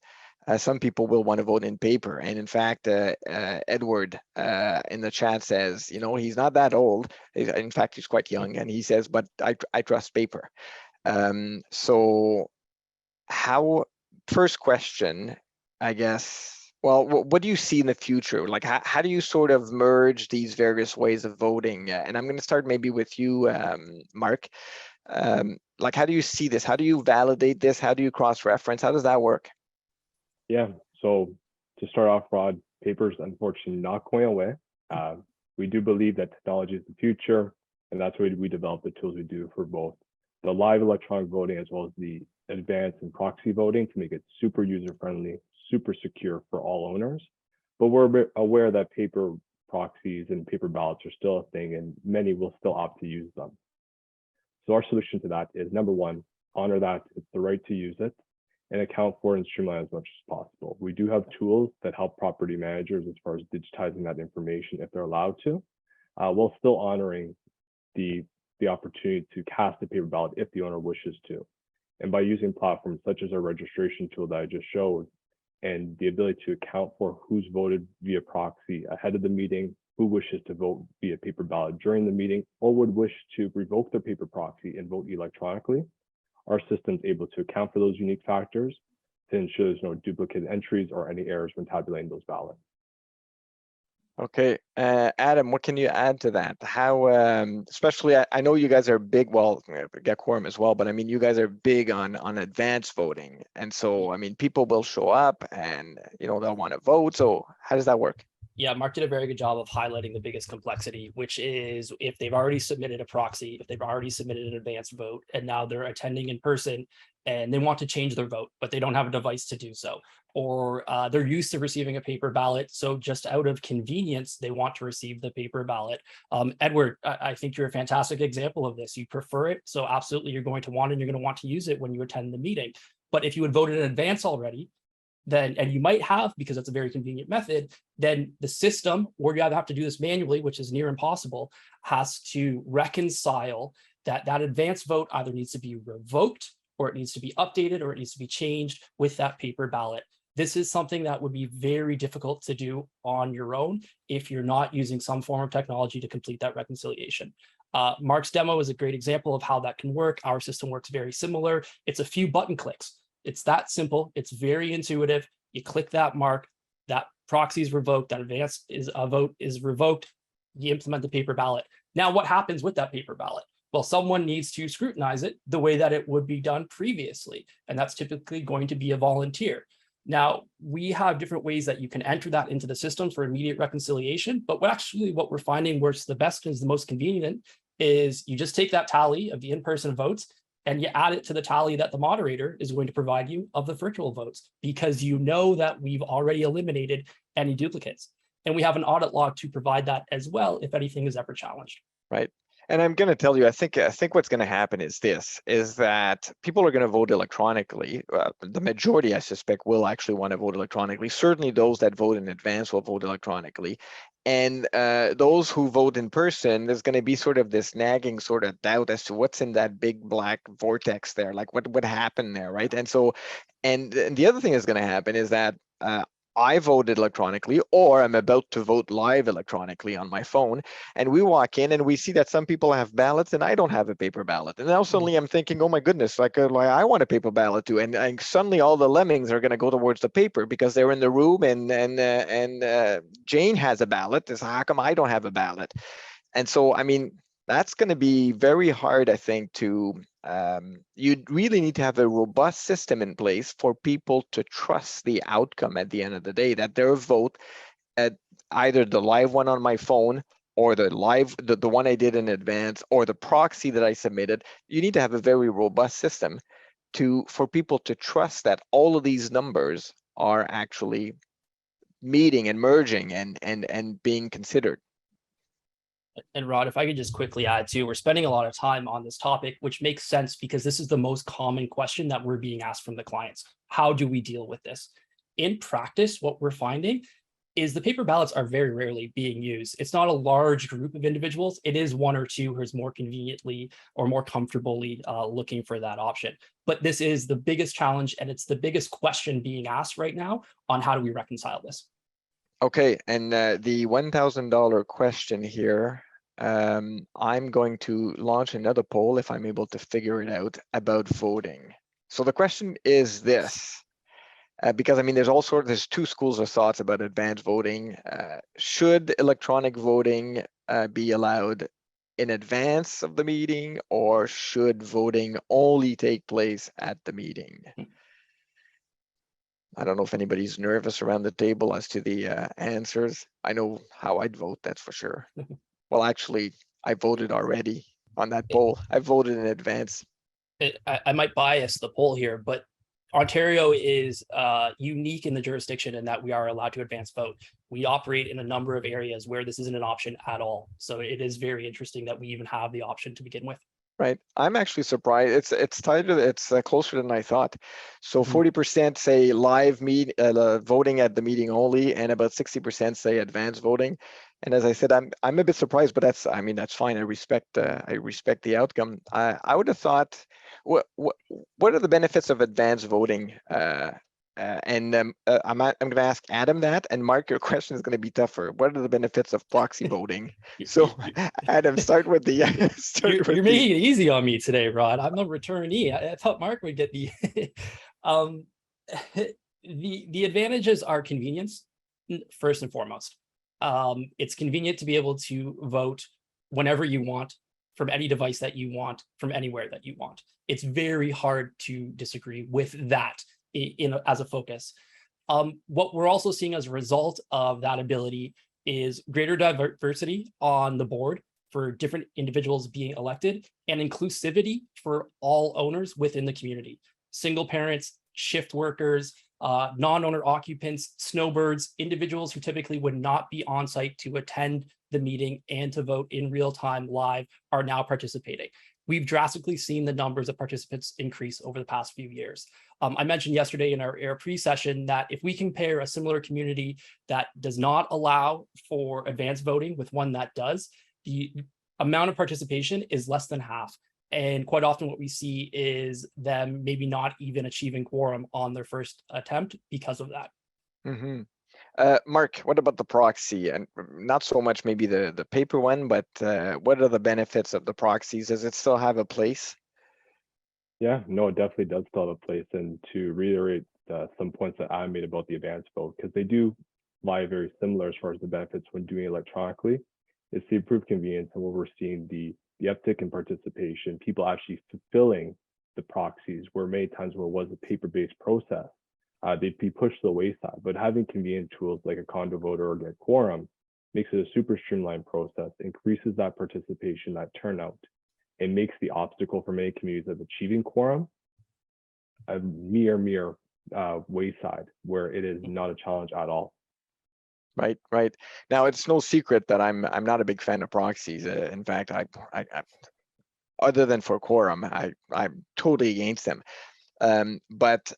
some people will want to vote in paper. And in fact, Edward in the chat says, you know, he's not that old. In fact, he's quite young. And he says, but I trust paper. So first question, I guess, well, what do you see in the future? Like, how do you sort of merge these various ways of voting? And I'm going to start maybe with you, Mark. Like, how do you see this? How do you validate this? How do you cross-reference? How does that work? Yeah, so to start off, Rod, paper's unfortunately not going away. We do believe that technology is the future, and that's why we develop the tools we do for both the live electronic voting as well as the advanced and proxy voting to make it super user-friendly, super secure for all owners. But we're aware that paper proxies and paper ballots are still a thing, and many will still opt to use them. So our solution to that is, number one, honor that it's the right to use it and account for and streamline as much as possible. We do have tools that help property managers as far as digitizing that information if they're allowed to, while still honoring the opportunity to cast a paper ballot if the owner wishes to. And by using platforms such as our registration tool that I just showed, and the ability to account for who's voted via proxy ahead of the meeting, who wishes to vote via paper ballot during the meeting, or would wish to revoke their paper proxy and vote electronically, our system's able to account for those unique factors to ensure there's no duplicate entries or any errors when tabulating those ballots. Okay, Adam, what can you add to that? How, especially, I know you guys are big, well, Get Quorum as well, but I mean, you guys are big on advanced voting. And so, I mean, people will show up and, you know, they'll want to vote. So how does that work? Yeah, Mark did a very good job of highlighting the biggest complexity, which is if they've already submitted a proxy, if they've already submitted an advanced vote, and now they're attending in person and they want to change their vote, but they don't have a device to do so, or they're used to receiving a paper ballot. So just out of convenience, they want to receive the paper ballot. Edward, I think you're a fantastic example of this. You prefer it. So absolutely, you're going to want it and you're going to want to use it when you attend the meeting. But if you had voted in advance already, then, and you might have, because it's a very convenient method, then the system, or you either have to do this manually, which is near impossible, has to reconcile that advanced vote either needs to be revoked, or it needs to be updated, or it needs to be changed with that paper ballot. This is something that would be very difficult to do on your own if you're not using some form of technology to complete that reconciliation. Mark's demo is a great example of how that can work. Our system works very similar. It's a few button clicks. It's that simple. It's very intuitive. You click that mark, that proxy is revoked, that advanced vote is revoked. You implement the paper ballot. Now, what happens with that paper ballot? Well, someone needs to scrutinize it the way that it would be done previously, and that's typically going to be a volunteer. Now, we have different ways that you can enter that into the system for immediate reconciliation, but what we're finding works the best and is the most convenient is you just take that tally of the in-person votes and you add it to the tally that the moderator is going to provide you of the virtual votes, because you know that we've already eliminated any duplicates. And we have an audit log to provide that as well if anything is ever challenged. Right. And I'm going to tell you, I think what's going to happen is this: is that people are going to vote electronically. The majority, I suspect, will actually want to vote electronically. Certainly, those that vote in advance will vote electronically, and those who vote in person, there's going to be sort of this nagging sort of doubt as to what's in that big black vortex there, like what happened there, right? And so, and the other thing that's going to happen is that. I voted electronically, or I'm about to vote live electronically on my phone. And we walk in and we see that some people have ballots and I don't have a paper ballot. And now suddenly I'm thinking, oh my goodness, like I want a paper ballot too. And suddenly all the lemmings are going to go towards the paper because they're in the room and Jane has a ballot. So how come I don't have a ballot? And so, I mean, that's going to be very hard, I think, to you really need to have a robust system in place for people to trust the outcome at the end of the day, that their vote at either the live one on my phone or the one I did in advance or the proxy that I submitted. You need to have a very robust system for people to trust that all of these numbers are actually meeting and merging and being considered. And Rod, if I could just quickly add too, we're spending a lot of time on this topic, which makes sense because this is the most common question that we're being asked from the clients. How do we deal with this? In practice, what we're finding is the paper ballots are very rarely being used. It's not a large group of individuals. It is one or two who's more conveniently or more comfortably looking for that option. But this is the biggest challenge, and it's the biggest question being asked right now on how do we reconcile this? Okay, and the $1,000 question here, I'm going to launch another poll if I'm able to figure it out about voting. So the question is this, because I mean, there's two schools of thoughts about advanced voting. Should electronic voting be allowed in advance of the meeting, or should voting only take place at the meeting? I don't know if anybody's nervous around the table as to the answers. I know how I'd vote, that's for sure. Well, actually, I voted already on that poll. I voted in advance. I might bias the poll here, but Ontario is unique in the jurisdiction in that we are allowed to advance vote. We operate in a number of areas where this isn't an option at all. So it is very interesting that we even have the option to begin with. Right. I'm actually surprised. It's tighter. It's closer than I thought. So 40% say live voting at the meeting only, and about 60% say advanced voting. And as I said, I'm a bit surprised, but that's fine. I respect the outcome. I would have thought, what are the benefits of advanced voting? I'm going to ask Adam that, and Mark, your question is going to be tougher. What are the benefits of proxy voting? So, Adam, start with the. You're making it easy on me today, Rod. I'm the returnee. I thought Mark would get the. The advantages are convenience, first and foremost. It's convenient to be able to vote whenever you want, from any device that you want, from anywhere that you want. It's very hard to disagree with that as a focus. What we're also seeing as a result of that ability is greater diversity on the board for different individuals being elected, and inclusivity for all owners within the community. Single parents, shift workers, non-owner occupants, snowbirds, individuals who typically would not be on site to attend the meeting and to vote in real time live are now participating. We've drastically seen the numbers of participants increase over the past few years. I mentioned yesterday in our pre-session that if we compare a similar community that does not allow for advanced voting with one that does, the amount of participation is less than half. And quite often what we see is them maybe not even achieving quorum on their first attempt because of that. Mm-hmm. Mark, what about the proxy? And not so much maybe the paper one, but what are the benefits of the proxies? Does it still have a place? Yeah, no, it definitely does still have a place. And to reiterate some points that I made about the advanced vote, because they do lie very similar as far as the benefits when doing electronically. It's the improved convenience, and where we're seeing the uptick in participation, people actually fulfilling the proxies, where many times where it was a paper-based process, they'd be pushed to the wayside. But having convenient tools like a condo voter or Get Quorum makes it a super streamlined process, increases that participation, that turnout, and makes the obstacle for many communities of achieving quorum a mere wayside, where it is not a challenge at all. Right. Now, it's no secret that I'm not a big fan of proxies. In fact, I other than for quorum, I'm totally against them. But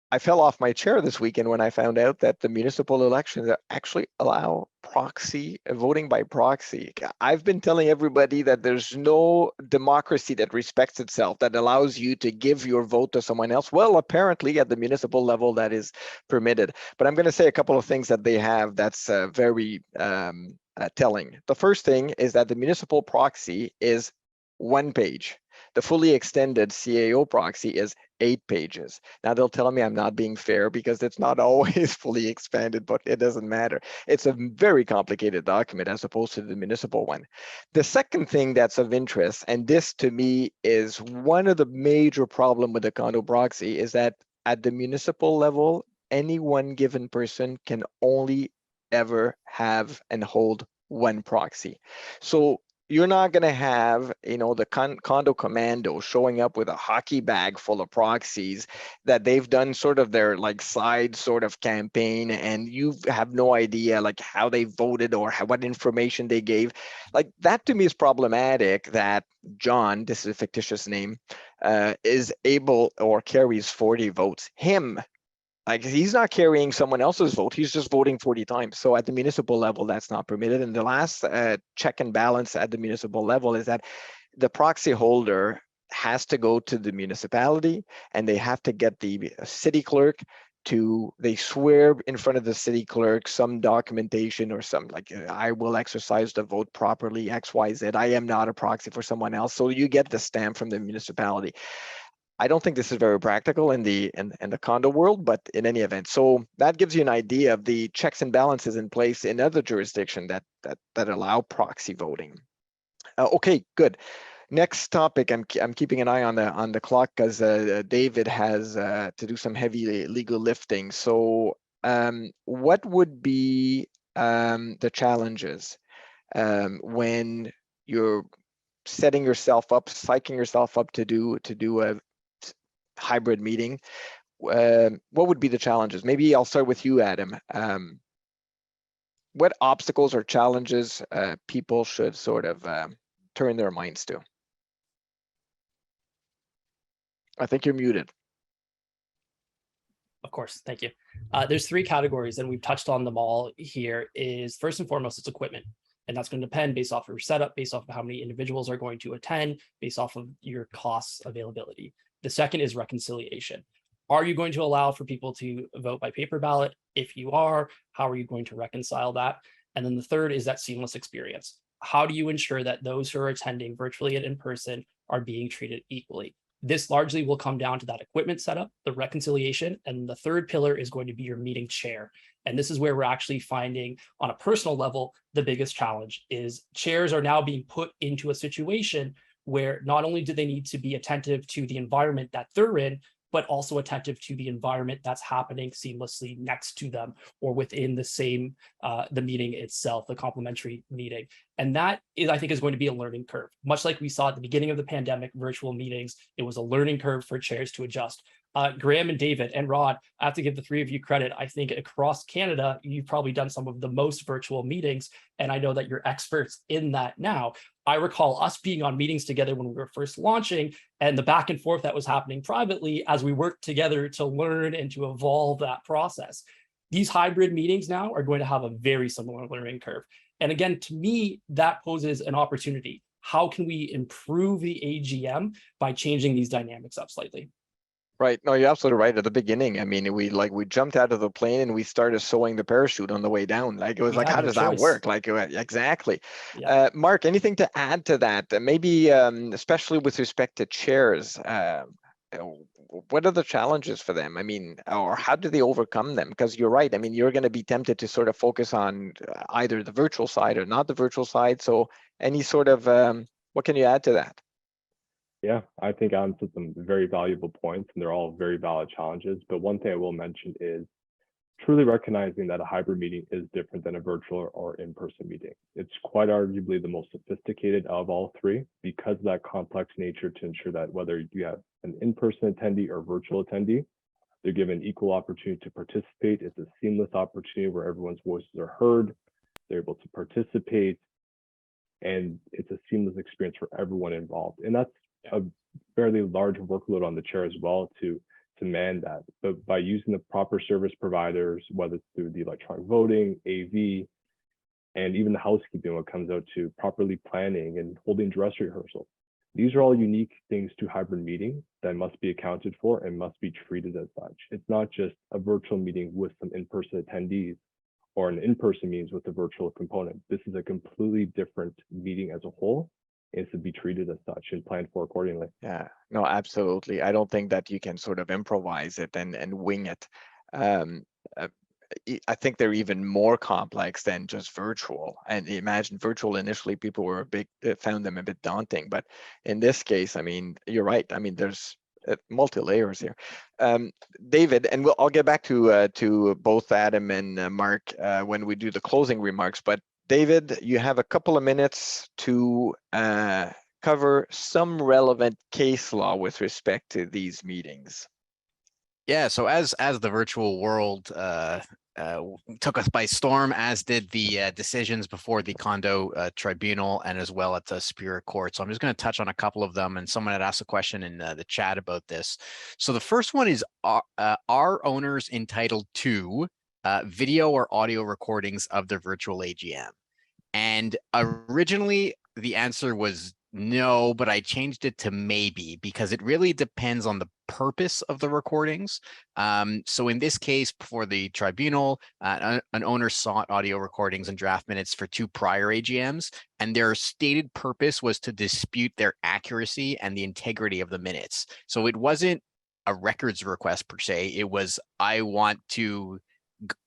I fell off my chair this weekend when I found out that the municipal elections actually allow proxy voting by proxy. I've been telling everybody that there's no democracy that respects itself that allows you to give your vote to someone else. Well, apparently at the municipal level that is permitted. But I'm going to say a couple of things that they have that's very telling. The first thing is that the municipal proxy is 1 page. The fully extended CAO proxy is 8 pages. Now they'll tell me I'm not being fair because it's not always fully expanded, but it doesn't matter. It's a very complicated document as opposed to the municipal one. The second thing that's of interest, and this to me is one of the major problem with the condo proxy, is that at the municipal level, any one given person can only ever have and hold one proxy. So you're not going to have, the condo commando showing up with a hockey bag full of proxies that they've done sort of their like side sort of campaign, and you have no idea like how they voted or what information they gave. Like that to me is problematic, that John, this is a fictitious name, is able or carries 40 votes. Him, like he's not carrying someone else's vote. He's just voting 40 times. So at the municipal level, that's not permitted. And the last check and balance at the municipal level is that the proxy holder has to go to the municipality and they have to get the city clerk they swear in front of the city clerk some documentation or some like, I will exercise the vote properly, XYZ. I am not a proxy for someone else. So you get the stamp from the municipality. I don't think this is very practical in the condo world, but in any event, so that gives you an idea of the checks and balances in place in other jurisdictions that allow proxy voting. Okay, good. Next topic. I'm keeping an eye on the clock because David has to do some heavy legal lifting. So, what would be the challenges when you're setting yourself up, psyching yourself up to do a hybrid meeting? What would be the challenges? Maybe I'll start with you, Adam. What obstacles or challenges people should sort of turn their minds to? I think you're muted. Of course, thank you. There's 3 categories, and we've touched on them all here. Is first and foremost, it's equipment. And that's going to depend based off of your setup, based off of how many individuals are going to attend, based off of your costs availability. The second is reconciliation. Are you going to allow for people to vote by paper ballot? If you are, how are you going to reconcile that? And then the third is that seamless experience. How do you ensure that those who are attending virtually and in person are being treated equally? This largely will come down to that equipment setup, the reconciliation, and the third pillar is going to be your meeting chair. And this is where we're actually finding, on a personal level, the biggest challenge is chairs are now being put into a situation where not only do they need to be attentive to the environment that they're in, but also attentive to the environment that's happening seamlessly next to them or within the same, the meeting itself, the complementary meeting. And that is, I think, is going to be a learning curve. Much like we saw at the beginning of the pandemic, virtual meetings, it was a learning curve for chairs to adjust. Graham and David and Rod, I have to give the 3 of you credit. I think across Canada, you've probably done some of the most virtual meetings, and I know that you're experts in that now. I recall us being on meetings together when we were first launching and the back and forth that was happening privately as we worked together to learn and to evolve that process. These hybrid meetings now are going to have a very similar learning curve. And again, to me, that poses an opportunity. How can we improve the AGM by changing these dynamics up slightly? Right. No, you're absolutely right. At the beginning, I mean, we jumped out of the plane and we started sewing the parachute on the way down. Like it was like, how does that work? Like exactly. Yeah. Mark, anything to add to that? Maybe especially with respect to chairs, what are the challenges for them? I mean, or how do they overcome them? Because you're right. I mean, you're going to be tempted to sort of focus on either the virtual side or not the virtual side. So any sort of what can you add to that? Yeah, I think Adam said some very valuable points, and they're all very valid challenges. But one thing I will mention is truly recognizing that a hybrid meeting is different than a virtual or in-person meeting. It's quite arguably the most sophisticated of all 3 because of that complex nature to ensure that whether you have an in-person attendee or virtual attendee, They're given equal opportunity to participate. It's a seamless opportunity where everyone's voices are heard. They're able to participate, and it's a seamless experience for everyone involved. And that's a fairly large workload on the chair as well to man that. But by using the proper service providers, whether it's through the electronic voting, AV, and even the housekeeping when it comes out to properly planning and holding dress rehearsal, these are all unique things to hybrid meeting that must be accounted for and must be treated as such. It's not just a virtual meeting with some in-person attendees or an in-person meetings with a virtual component. This is a completely different meeting as a whole. It's to be treated as such and planned for accordingly. Yeah, no, absolutely. I don't think that you can sort of improvise it and wing it. I think they're even more complex than just virtual. And imagine virtual initially, people were found them a bit daunting. But in this case, I mean, you're right. I mean, there's multi layers here. David, and I'll get back to both Adam and Mark when we do the closing remarks. But David, you have a couple of minutes to cover some relevant case law with respect to these meetings. Yeah, so as the virtual world took us by storm, as did the decisions before the condo tribunal and as well at the Superior Court. So I'm just going to touch on a couple of them, and someone had asked a question in the chat about this. So the first one is, are owners entitled to video or audio recordings of their virtual AGM? And originally the answer was no, but I changed it to maybe because it really depends on the purpose of the recordings. So in this case, before the tribunal, an owner sought audio recordings and draft minutes for 2 prior AGMs, and their stated purpose was to dispute their accuracy and the integrity of the minutes. So it wasn't a records request per se. It was, I want to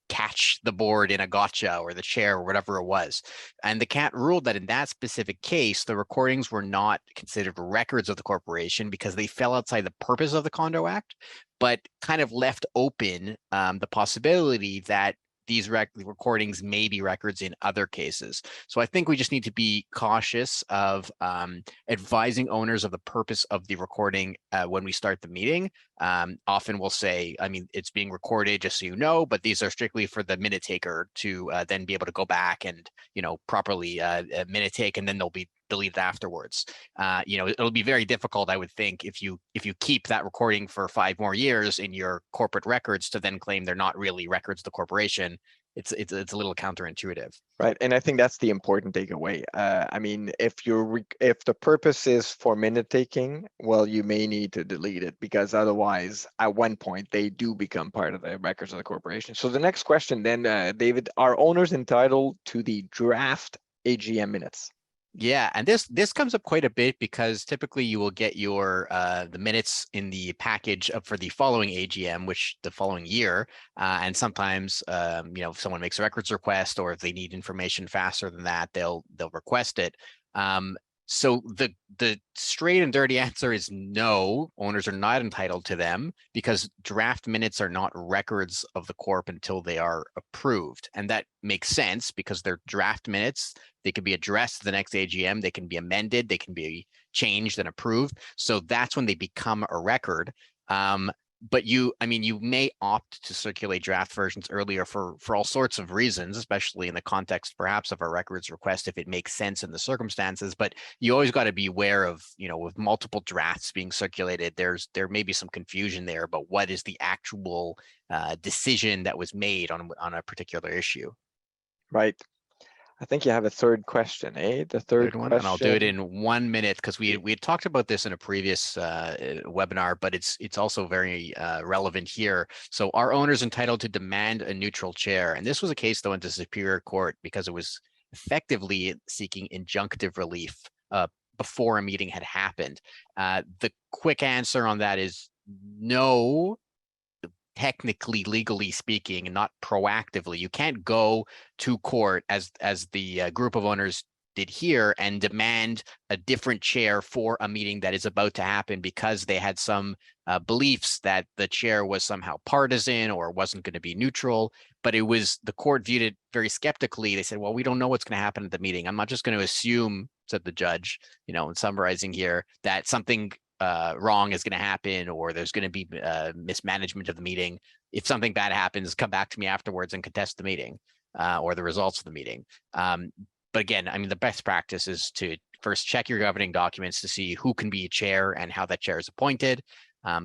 catch the board in a gotcha or the chair or whatever it was. And the CAT ruled that in that specific case, the recordings were not considered records of the corporation because they fell outside the purpose of the Condo Act, but kind of left open the possibility that these recordings may be records in other cases. So I think we just need to be cautious of advising owners of the purpose of the recording when we start the meeting. Often we'll say, I mean, it's being recorded just so you know, but these are strictly for the minute taker to then be able to go back and, you know, properly minute take, and then they'll be deleted afterwards. You know, it'll be very difficult, I would think, if you keep that recording for 5 more years in your corporate records to then claim they're not really records of the corporation. It's a little counterintuitive. Right, and I think that's the important takeaway. I mean, if the purpose is for minute taking, well, you may need to delete it because otherwise, at one point, they do become part of the records of the corporation. So the next question then, David, are owners entitled to the draft AGM minutes? Yeah, and this comes up quite a bit because typically you will get your the minutes in the package for the following AGM, which the following year, and sometimes you know, if someone makes a records request or if they need information faster than that, they'll request it. So the straight and dirty answer is no, owners are not entitled to them because draft minutes are not records of the corp until they are approved. And that makes sense because they're draft minutes. They can be addressed to the next AGM. They can be amended. They can be changed and approved. So that's when they become a record. But you may opt to circulate draft versions earlier for all sorts of reasons, especially in the context perhaps of a records request, if it makes sense in the circumstances. But you always got to be aware of, you know, with multiple drafts being circulated, there may be some confusion there about what is the actual decision that was made on a particular issue. Right. I think you have a third question, eh? The third one, question. and I'll do it in 1 minute because we had talked about this in a previous webinar, but it's also very relevant here. So are owners entitled to demand a neutral chair? And this was a case that went to Superior Court because it was effectively seeking injunctive relief before a meeting had happened. The quick answer on that is no. Technically, legally speaking, and not proactively. You can't go to court as the group of owners did here and demand a different chair for a meeting that is about to happen because they had some beliefs that the chair was somehow partisan or wasn't going to be neutral. But it was, the court viewed it very skeptically. They said, well, we don't know what's going to happen at the meeting. I'm not just going to assume, said the judge, you know, in summarizing here, that something wrong is going to happen, or there's going to be mismanagement of the meeting. If something bad happens, come back to me afterwards and contest the meeting or the results of the meeting. But again, I mean, the best practice is to first check your governing documents to see who can be a chair and how that chair is appointed.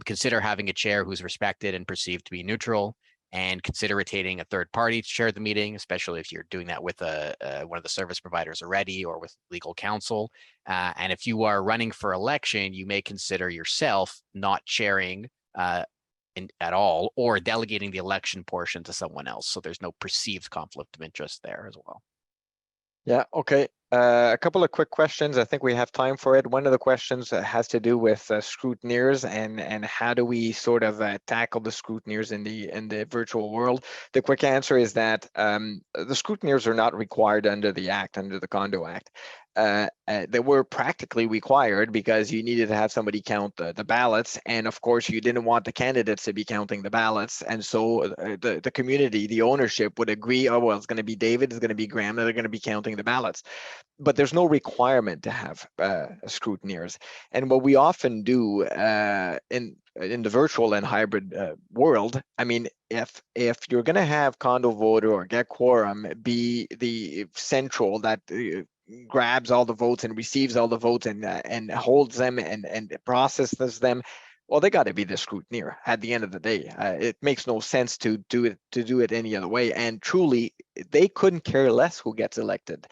Consider having a chair who's respected and perceived to be neutral, and consider retaining a third party to chair the meeting, especially if you're doing that with one of the service providers already or with legal counsel. And if you are running for election, you may consider yourself not chairing at all, or delegating the election portion to someone else. So there's no perceived conflict of interest there as well. Yeah, okay. A couple of quick questions. I think we have time for it. One of the questions has to do with scrutineers and how do we sort of tackle the scrutineers in the virtual world. The quick answer is that the scrutineers are not required under the Act, under the Condo Act. They were practically required because you needed to have somebody count the ballots, and of course you didn't want the candidates to be counting the ballots, and so the community, the ownership would agree, oh well, it's going to be David, it's going to be Graham, they're going to be counting the ballots. But there's no requirement to have scrutineers. And what we often do in the virtual and hybrid world, I mean, if you're going to have Condo Voter or Get Quorum be the central that grabs all the votes and receives all the votes and holds them and processes them, well, they got to be the scrutineer at the end of the day. It makes no sense to do it any other way. And truly, they couldn't care less who gets elected.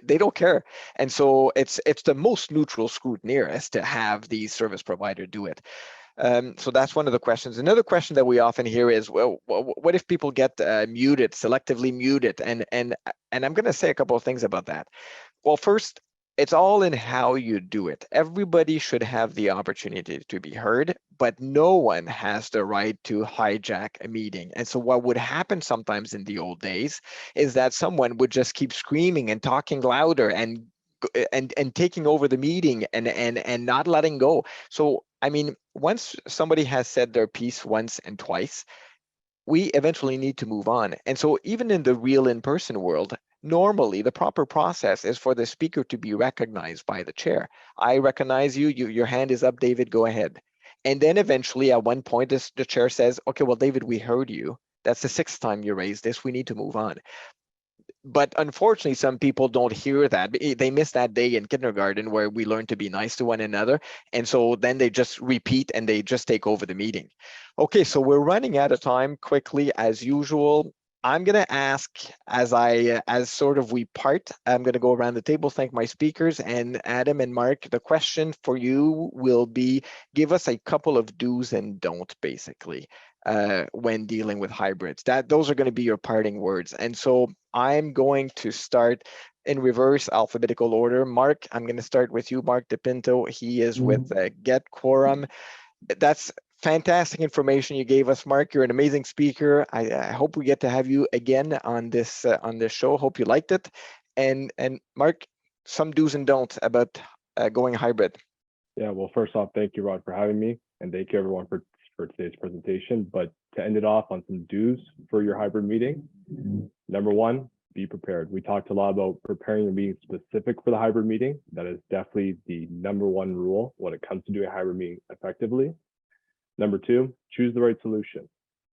They don't care. And so it's the most neutral scrutineer as to have the service provider do it. So that's one of the questions. Another question that we often hear is, well, what if people get muted, selectively muted? And I'm going to say a couple of things about that. Well, first, it's all in how you do it. Everybody should have the opportunity to be heard, but no one has the right to hijack a meeting. And so what would happen sometimes in the old days is that someone would just keep screaming and talking louder and taking over the meeting and not letting go. So, I mean, once somebody has said their piece once and twice, we eventually need to move on. And so even in the real in-person world, normally the proper process is for the speaker to be recognized by the chair. I recognize you, your hand is up, David, go ahead. And then eventually at one point, the chair says, okay, well, David, we heard you. That's the 6th time you raised this, we need to move on. But unfortunately, some people don't hear that. They miss that day in kindergarten where we learn to be nice to one another. And so then they just repeat and they just take over the meeting. Okay, so we're running out of time quickly as usual. I'm going to ask as sort of we part, I'm going to go around the table, thank my speakers, and Adam and Mark, the question for you will be, give us a couple of do's and don'ts basically when dealing with hybrids. Those are going to be your parting words. And so I'm going to start in reverse alphabetical order. Mark, I'm going to start with you, Mark DePinto. He is with Get Quorum. That's fantastic information you gave us, Mark. You're an amazing speaker. I hope we get to have you again on this show. Hope you liked it. And Mark, some do's and don'ts about going hybrid. Yeah, well, first off, thank you, Rod, for having me, and thank you everyone for today's presentation. But to end it off on some do's for your hybrid meeting, number one, be prepared. We talked a lot about preparing your meeting specific for the hybrid meeting. That is definitely the number one rule when it comes to doing a hybrid meeting effectively. Number two, choose the right solution.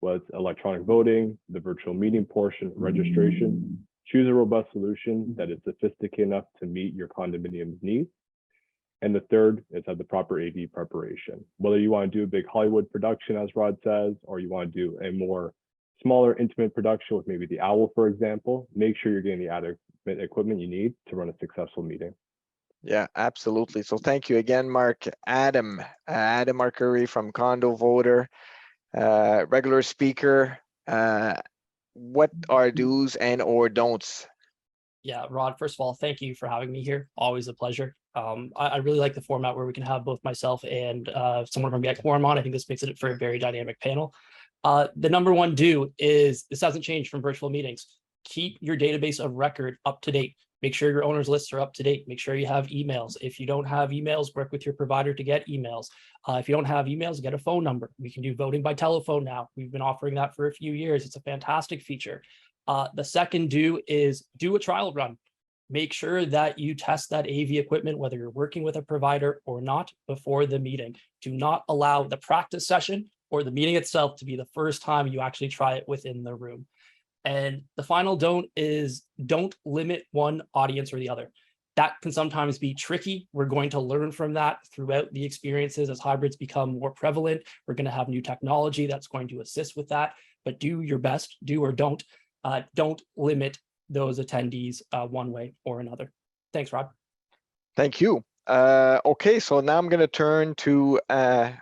Whether it's electronic voting, the virtual meeting portion, registration, choose a robust solution that is sophisticated enough to meet your condominium's needs. And the third is have the proper AV preparation. Whether you want to do a big Hollywood production, as Rod says, or you want to do a more smaller, intimate production with maybe the Owl, for example, make sure you're getting the adequate equipment you need to run a successful meeting. Yeah, absolutely. So thank you again, Mark. Adam Marcuri from Condo Voter, regular speaker. What are do's and or don'ts? Yeah, Rod, first of all, thank you for having me here. Always a pleasure. I really like the format where we can have both myself and someone from Get Quorum on. I think this makes it for a very dynamic panel. The number one do is, this hasn't changed from virtual meetings. Keep your database of record up to date. Make sure your owners lists are up to date. Make sure you have emails. If you don't have emails, work with your provider to get emails. If you don't have emails, get a phone number. We can do voting by telephone now. We've been offering that for a few years. It's a fantastic feature. The second do is do a trial run. make sure that you test that AV equipment, whether you're working with a provider or not, before the meeting. Do not allow the practice session or the meeting itself to be the first time you actually try it within the room. And the final don't is don't limit one audience or the other. That can sometimes be tricky. We're going to learn from that throughout the experiences as hybrids become more prevalent. We're going to have new technology that's going to assist with that, but do your best, do or don't limit those attendees one way or another. Thanks, Rod. Thank you. Okay, so now I'm going to turn to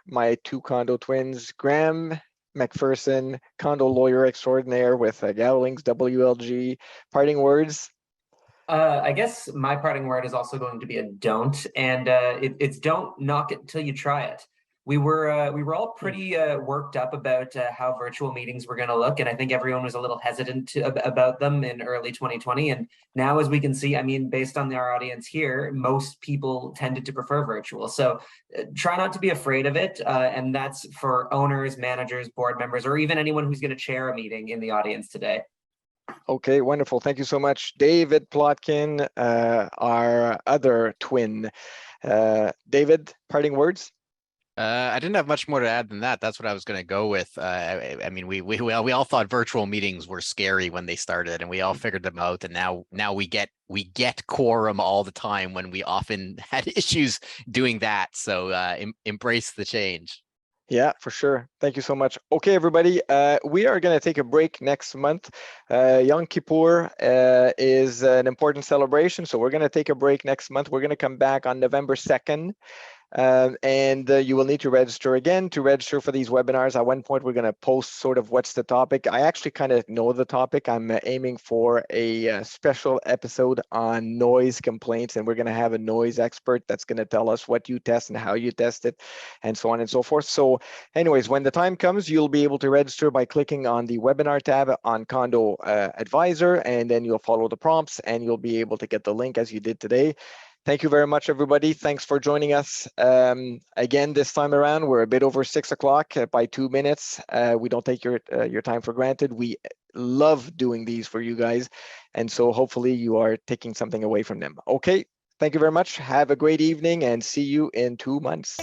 my two condo twins, Graham McPherson, condo lawyer extraordinaire with Gowlings WLG. Parting words? I guess my parting word is also going to be a don't, and it's don't knock it till you try it. We were all pretty worked up about how virtual meetings were going to look, and I think everyone was a little hesitant about them in early 2020. And now, as we can see, I mean, based on our audience here, most people tended to prefer virtual. So try not to be afraid of it, and that's for owners, managers, board members, or even anyone who's going to chair a meeting in the audience today. Okay, wonderful. Thank you so much. David Plotkin, our other twin. David, parting words? I didn't have much more to add than that. That's what I was going to go with. I mean, we all thought virtual meetings were scary when they started, and we all figured them out. And now we get quorum all the time when we often had issues doing that. So embrace the change. Yeah, for sure. Thank you so much. Okay, everybody, we are going to take a break next month. Yom Kippur is an important celebration, so we're going to take a break next month. We're going to come back on November 2nd. And you will need to register again to register for these webinars. At one point, we're going to post sort of what's the topic. I actually kind of know the topic. I'm aiming for a special episode on noise complaints, and we're going to have a noise expert that's going to tell us what you test and how you test it, and so on and so forth. So anyways, when the time comes, you'll be able to register by clicking on the webinar tab on Condo Advisor, and then you'll follow the prompts, and you'll be able to get the link as you did today. Thank you very much, everybody. Thanks for joining us. Again, this time around, we're a bit over 6 o'clock by 2 minutes. We don't take your time for granted. We love doing these for you guys. And so hopefully you are taking something away from them. Okay, thank you very much. Have a great evening and see you in 2 months.